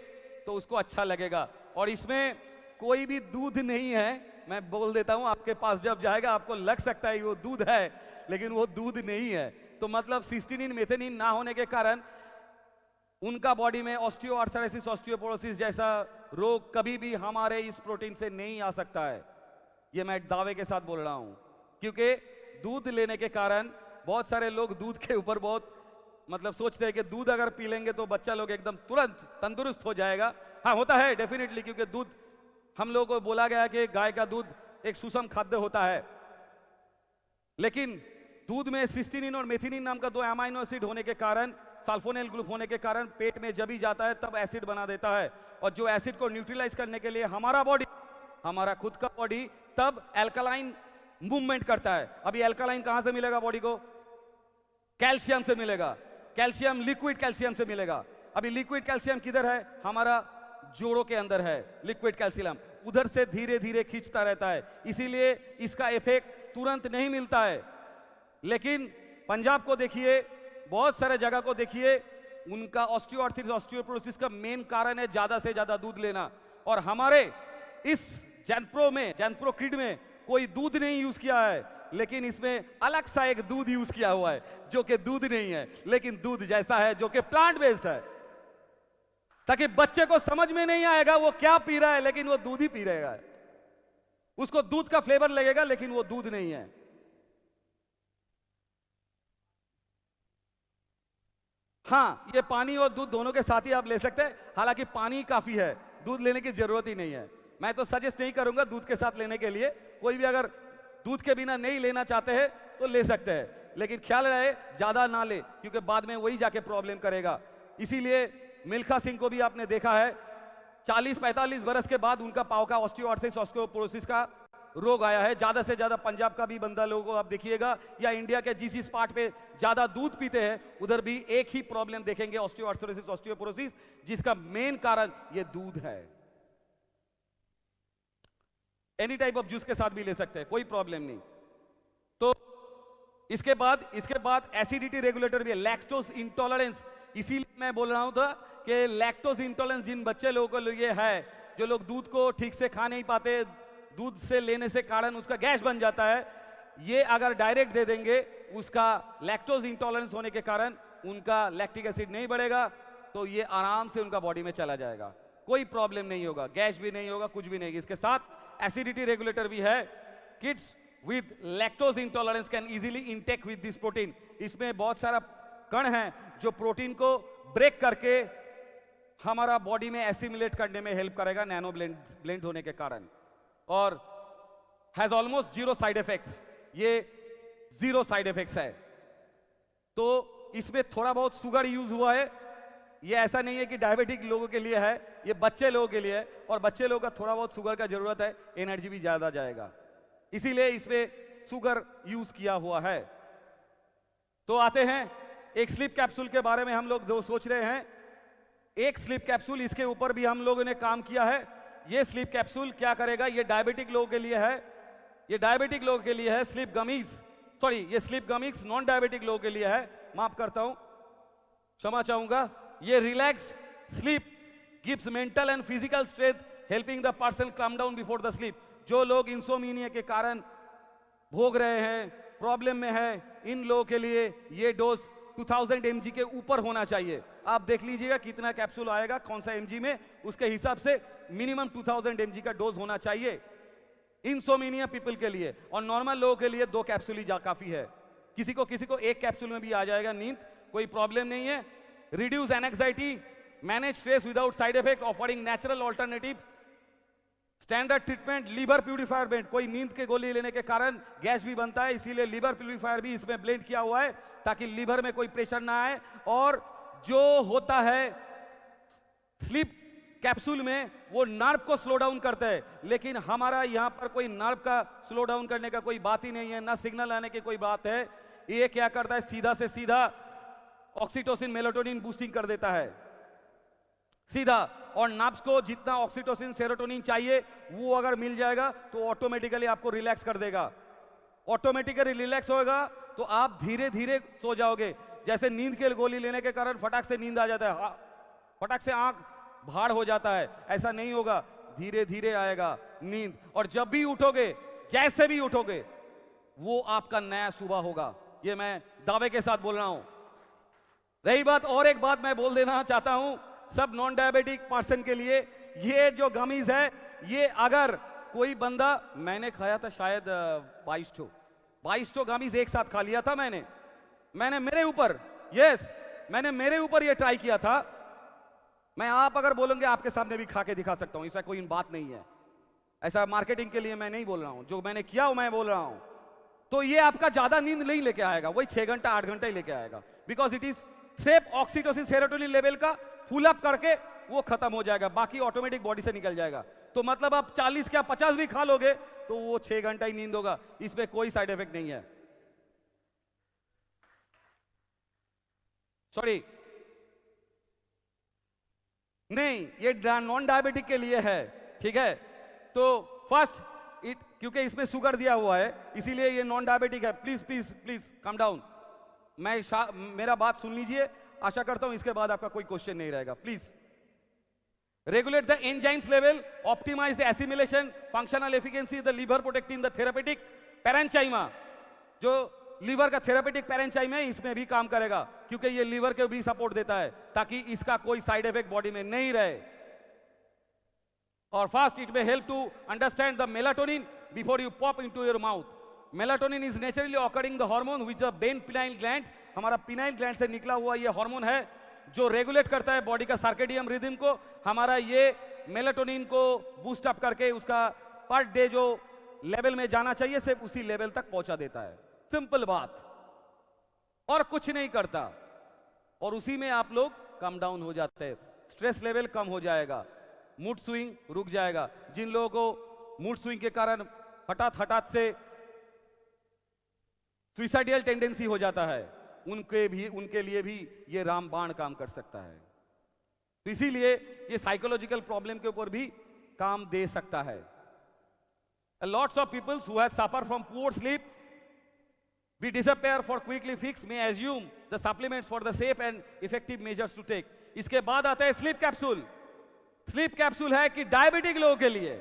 तो उसको अच्छा लगेगा। और इसमें कोई भी दूध नहीं है, मैं बोल देता हूं, आपके पास जब जाएगा आपको लग सकता है वो दूध है, लेकिन वो दूध नहीं है। तो मतलब सिस्टीनिन मेथेनिन ना होने के कारण उनका बॉडी में ऑस्टियोआर्थराइटिस, ऑस्टियोपोरोसिस जैसा रोग कभी भी हमारे इस प्रोटीन से नहीं आ सकता है। ये मैं दावे के साथ बोल रहा हूं, क्योंकि दूध लेने के कारण बहुत सारे लोग दूध के ऊपर बहुत मतलब सोचते हैं कि दूध अगर पी लेंगे तो बच्चा लोग एकदम तुरंत तंदुरुस्त हो जाएगा। हाँ, होता है डेफिनेटली, क्योंकि दूध हम लोगों को बोला गया कि गाय का दूध एक सुषम खाद्य होता है, लेकिन दूध में सिस्टीनिन और मेथिनिन नाम का 2 अमाइनो एसिड होने के कारण, सल्फोनेल ग्रुप होने के कारण पेट में जब ही जाता है तब एसिड बना देता है। और जो एसिड को न्यूट्रलाइज करने के लिए हमारा बॉडी, हमारा खुद का बॉडी तब एल्कलाइन मूवमेंट करता है। अभी एल्कलाइन कहां से मिलेगा बॉडी को? कैल्शियम से मिलेगा। कैल्शियम लिक्विड कैल्शियम से मिलेगा। अभी लिक्विड कैल्शियम किधर है? हमारा जोड़ों के अंदर है लिक्विड कैल्शियम, उधर से धीरे धीरे खींचता रहता है, इसीलिए इसका इफेक्ट तुरंत नहीं मिलता है। लेकिन पंजाब को देखिए, बहुत सारे जगह को देखिए, उनका ऑस्टियोआर्थराइटिस, ऑस्टियोपोरोसिस का मेन कारण है ज्यादा से ज्यादा दूध लेना। और हमारे इस जैनप्रोक्रिड में कोई दूध नहीं यूज किया है, लेकिन इसमें अलग सा एक दूध यूज किया हुआ है जो कि दूध नहीं है, लेकिन दूध जैसा है, जो कि प्लांट बेस्ड है, ताकि बच्चे को समझ में नहीं आएगा वो क्या पी रहा है, लेकिन वो दूध ही पी रहेगा। उसको दूध का फ्लेवर लगेगा, लेकिन वो दूध नहीं है। हाँ, ये पानी और दूध दोनों के साथ ही आप ले सकते हैं, हालांकि पानी काफी है, दूध लेने की जरूरत ही नहीं है। मैं तो सजेस्ट नहीं करूंगा दूध के साथ लेने के लिए। कोई भी अगर दूध के बिना नहीं लेना चाहते हैं तो ले सकते हैं, लेकिन ख्याल रहे ज्यादा ना ले, क्योंकि बाद में वही जाके प्रॉब्लम करेगा। इसीलिए मिल्खा सिंह को भी आपने देखा है, 40-45 बरस के बाद उनका पाव का ऑस्टियोआर्थराइटिस, ऑस्टियोपोरोसिस का रोग आया है। ज्यादा से ज्यादा पंजाब का भी बंदा लोगों को आप देखिएगा, या इंडिया के जिस पार्ट पे ज्यादा दूध पीते हैं उधर भी एक ही प्रॉब्लम देखेंगे, ऑस्टियोआर्थराइटिस, ऑस्टियोपोरोसिस, जिसका मेन कारण ये दूध है। एनी टाइप ऑफ जूस के साथ भी ले सकते हैं, कोई प्रॉब्लम नहीं। तो इसके बाद एसिडिटी रेगुलेटर भी है, लैक्टोज इंटॉलरेंस। इसीलिए मैं बोल रहा हूं था कि लैक्टोज इंटॉलरेंस जिन बच्चे लोगों को लिए है, जो लोग दूध को ठीक से खा नहीं पाते, दूध से लेने से कारण उसका गैस बन जाता है, ये अगर डायरेक्ट दे देंगे, उसका लैक्टोज इंटॉलरेंस होने के कारण उनका लैक्टिक एसिड नहीं बढ़ेगा, तो ये आराम से उनका बॉडी में चला जाएगा, कोई प्रॉब्लम नहीं होगा, गैस भी नहीं होगा, कुछ भी नहीं। इसके साथ एसिडिटी रेगुलेटर भी है। Kids with lactose intolerance can easily intake with this protein. इसमें बहुत सारा कण है जो प्रोटीन को ब्रेक करके हमारा बॉडी में एसिमिलेट करने में हेल्प करेगा, नैनो ब्लेंड होने के कारण, और हैज ऑलमोस्ट 0 साइड इफेक्ट्स। ये 0 साइड इफेक्ट्स है। तो इसमें थोड़ा बहुत शुगर यूज हुआ है, ये ऐसा नहीं है कि डायबिटिक लोगों के लिए है, ये बच्चे लोगों के लिए है, और बच्चे लोगों का थोड़ा बहुत शुगर का जरूरत है, एनर्जी भी ज्यादा जाएगा, इसीलिए इसमें शुगर यूज किया हुआ है। तो आते हैं एक स्लीप कैप्सूल के बारे में, हम लोग जो सोच रहे हैं, एक स्लीप कैप्सूल, इसके ऊपर भी हम लोगों ने काम किया है। ये स्लीप कैप्सूल क्या करेगा? ये डायबिटिक लोगों के लिए है, ये डायबिटिक लोगों के लिए है स्लीप गमीज, सॉरी ये स्लीप गमीज नॉन डायबिटिक लोगों के लिए है, माफ करता हूं, क्षमा चाहूंगा। ये relaxed sleep gives mental and physical strength, helping the person come down before the sleep. जो लोग इंसोमिनिया के कारण भोग रहे हैं, प्रॉब्लम में है, इन लोगों के लिए ये डोज 2000 mg के ऊपर होना चाहिए। आप देख लीजिएगा कितना कैप्सूल आएगा, कौन सा mg में, उसके हिसाब से मिनिमम 2000 mg का डोज होना चाहिए इंसोमिनिया पीपल के लिए, और नॉर्मल लोगों के लिए 2 कैप्सूल ही काफी है। किसी को 1 कैप्सूल में भी आ जाएगा नींद, कोई प्रॉब्लम नहीं है। Reduce anxiety, manage stress without side effect, offering natural alternative, standard treatment liver purifier blend. कोई नींद के गोली लेने के कारण गैस भी बनता है, इसीलिए लिवर प्यूरिफायर भी इसमें ब्लेंड किया हुआ है, ताकि लिवर में कोई प्रेशर ना आए। और जो होता है स्लीप कैप्सूल में, वो नर्व को स्लो डाउन करता है, लेकिन हमारा यहां पर कोई नर्व का स्लो डाउन करने का कोई बात ही नहीं है, ना सिग्नल आने की कोई बात है। ये क्या करता है? सीधा से सीधा ऑक्सीटोसिन, मेलाटोनिन बूस्टिंग कर देता है, सीधा। और नर्व्स को जितना ऑक्सीटोसिन सेरोटोनिन चाहिए वो अगर मिल जाएगा तो ऑटोमेटिकली आपको रिलैक्स कर देगा। ऑटोमेटिकली रिलैक्स होगा तो आप धीरे धीरे सो जाओगे। जैसे नींद के गोली लेने के कारण फटाक से नींद आ जाता है, फटाक से आंख भार हो जाता है, ऐसा नहीं होगा, धीरे धीरे आएगा नींद। और जब भी उठोगे, जैसे भी उठोगे, वो आपका नया सुबह होगा। ये मैं दावे के साथ बोल रहा हूं। रही बात, और एक बात मैं बोल देना चाहता हूं सब नॉन डायबिटिक पर्सन के लिए, ये जो गमीज है, ये अगर कोई बंदा, मैंने खाया था शायद 22 गमीज एक साथ खा लिया था मैंने मेरे ऊपर, मैंने मेरे ऊपर ये ट्राई किया था। मैं आप अगर बोलोगे आपके सामने भी खा के दिखा सकता हूं, ऐसा कोई बात नहीं है। ऐसा मार्केटिंग के लिए मैं नहीं बोल रहा हूं, जो मैंने किया वो मैं बोल रहा हूं। तो ये आपका ज्यादा नींद नहीं लेके आएगा, वही 6 घंटा 8 घंटा ही लेके आएगा, बिकॉज इट इज सिर्फ ऑक्सीटोसिन सेरोटोनिन लेवल का फुल अप करके वो खत्म हो जाएगा, बाकी ऑटोमेटिक बॉडी से निकल जाएगा। तो मतलब आप 40 क्या 50 भी खा लोगे तो वो 6 घंटा ही नींद होगा, इसमें कोई साइड इफेक्ट नहीं है। सॉरी, नहीं, ये नॉन डायबिटिक के लिए है, ठीक है। तो फर्स्ट क्योंकि इसमें शुगर दिया हुआ है इसीलिए ये नॉन डायबिटिक है। Please please please come down, मेरा बात सुन लीजिए। आशा करता हूं इसके बाद आपका कोई क्वेश्चन नहीं रहेगा। Please regulate the enzymes level, optimize the assimilation, functional efficiency, the liver protecting the therapeutic parenchyma, जो लीवर का थेरापेटिक पैरेंचाइम है, इसमें भी काम करेगा, क्योंकि ये लीवर को भी सपोर्ट देता है ताकि इसका कोई साइड इफेक्ट बॉडी में नहीं रहे। और फास्ट इट में help to understand the melatonin before you pop into your mouth. Melatonin is naturally occurring the hormone which the brain pineal gland, हमारा पिनाइल ग्लैंड से निकला हुआ ये हार्मोन है जो रेगुलेट करता है बॉडी का सर्केडियम रिदम को। हमारा ये मेलाटोनिन को बूस्ट अप करके उसका पर डे जो लेवल में जाना चाहिए सिर्फ उसी लेवल तक पहुंचा देता है। सिंपल बात, और कुछ नहीं करता, और उसी में आप लोग कम डाउन हो जाते हैं, स्ट्रेस लेवल कम हो जाएगा, मूड स्विंग रुक जाएगा। जिन लोगों को मूड स्विंग के कारण हठात से सुइसाइडल टेंडेंसी हो जाता है, उनके लिए भी ये रामबाण काम कर सकता है। तो इसीलिए ये साइकोलॉजिकल प्रॉब्लम के ऊपर भी काम दे सकता है। Lots of peoples who have suffer from poor sleep we disappear for quickly fix may assume the supplements for the safe and effective measures to take। इसके बाद आता है स्लीप कैप्सूल। स्लीप कैप्सूल है कि डायबिटिक लोगों के लिए,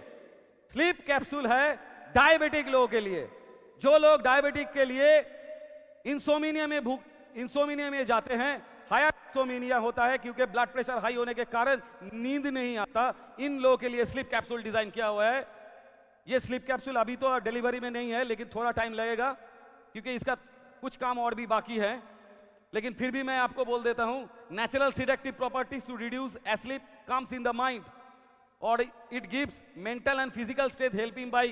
sleep capsule है डायबिटिक लोगों के लिए। जो लोग डायबिटिक के लिए इंसोमिनिया में जाते हैं, हायर इंसोमिनिया होता है क्योंकि ब्लड प्रेशर हाई होने के कारण नींद नहीं आता, इन लोगों के लिए स्लीप कैप्सूल डिजाइन किया हुआ है। ये स्लीप कैप्सूल अभी तो डिलीवरी में नहीं है, लेकिन थोड़ा टाइम लगेगा क्योंकि इसका कुछ काम और भी बाकी है, लेकिन फिर भी मैं आपको बोल देता हूं, natural sedative properties to reduce sleep comes in the mind और it gives mental and physical state helping by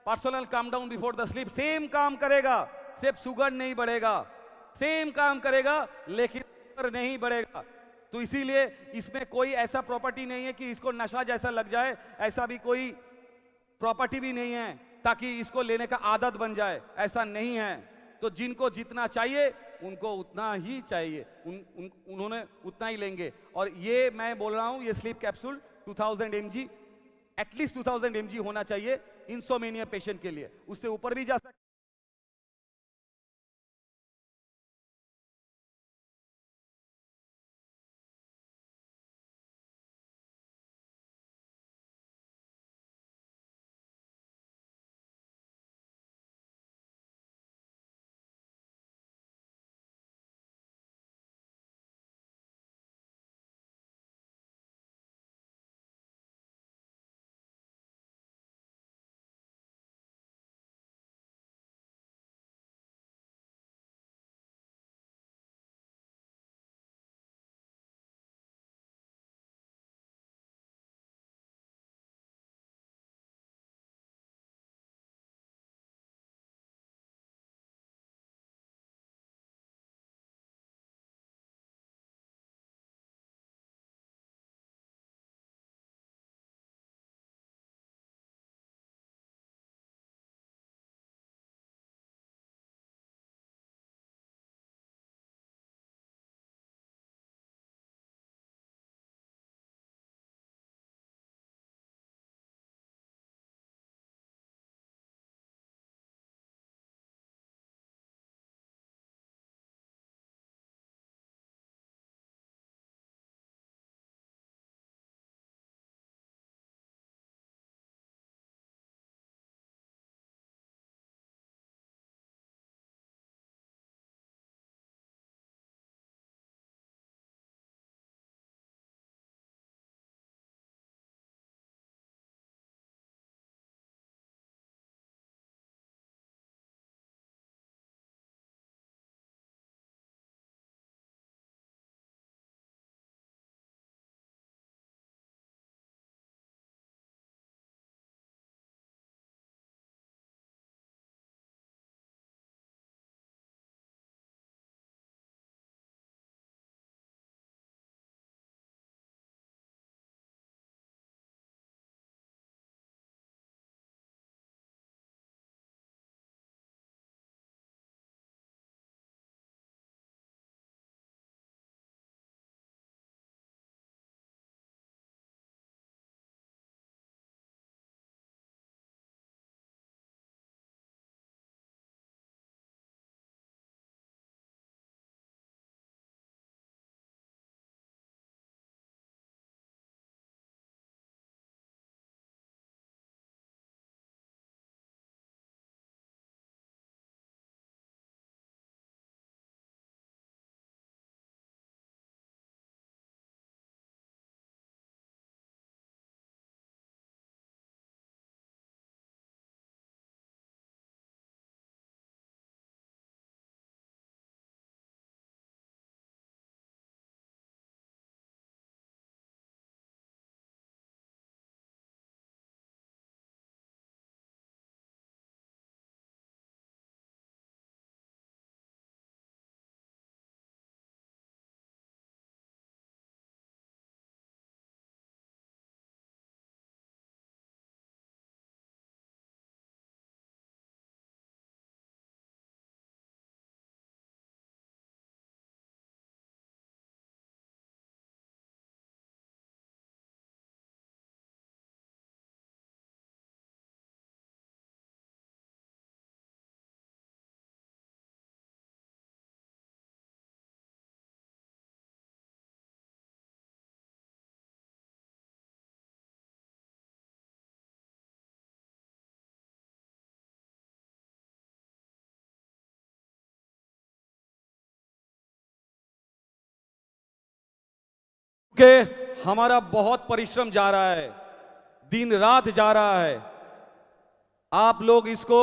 personal calm down before the sleep. Same काम करेगा, सिर्फ शुगर नहीं बढ़ेगा, सेम काम करेगा लेकिन शुगर नहीं बढ़ेगा। तो इसीलिए इसमें कोई ऐसा प्रॉपर्टी नहीं है कि इसको नशा जैसा लग जाए, ऐसा भी कोई प्रॉपर्टी भी नहीं है ताकि इसको लेने का आदत बन जाए, ऐसा नहीं है। तो जिनको जितना चाहिए उनको उतना ही चाहिए, उन्होंने उतना ही लेंगे। और ये मैं बोल रहा हूं, ये sleep capsule 2000 mg, at least 2000 mg होना चाहिए इंसोमेनिया पेशेंट के लिए, उससे ऊपर भी जा सकते। कि हमारा बहुत परिश्रम जा रहा है, दिन रात जा रहा है। आप लोग इसको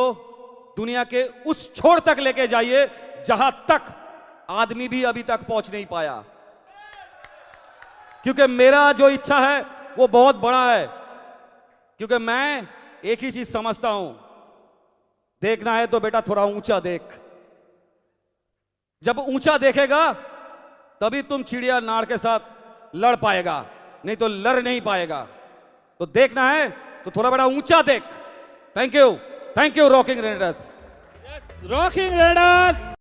दुनिया के उस छोर तक लेके जाइए जहां तक आदमी भी अभी तक पहुंच नहीं पाया, क्योंकि मेरा जो इच्छा है वो बहुत बड़ा है। क्योंकि मैं एक ही चीज समझता हूं, देखना है तो बेटा थोड़ा ऊंचा देख। जब ऊंचा देखेगा तभी तुम चिड़िया नाड़ के साथ लड़ पाएगा, नहीं तो लड़ नहीं पाएगा। तो देखना है तो थोड़ा बड़ा ऊंचा देख। Thank you rocking readers. Rocking readers.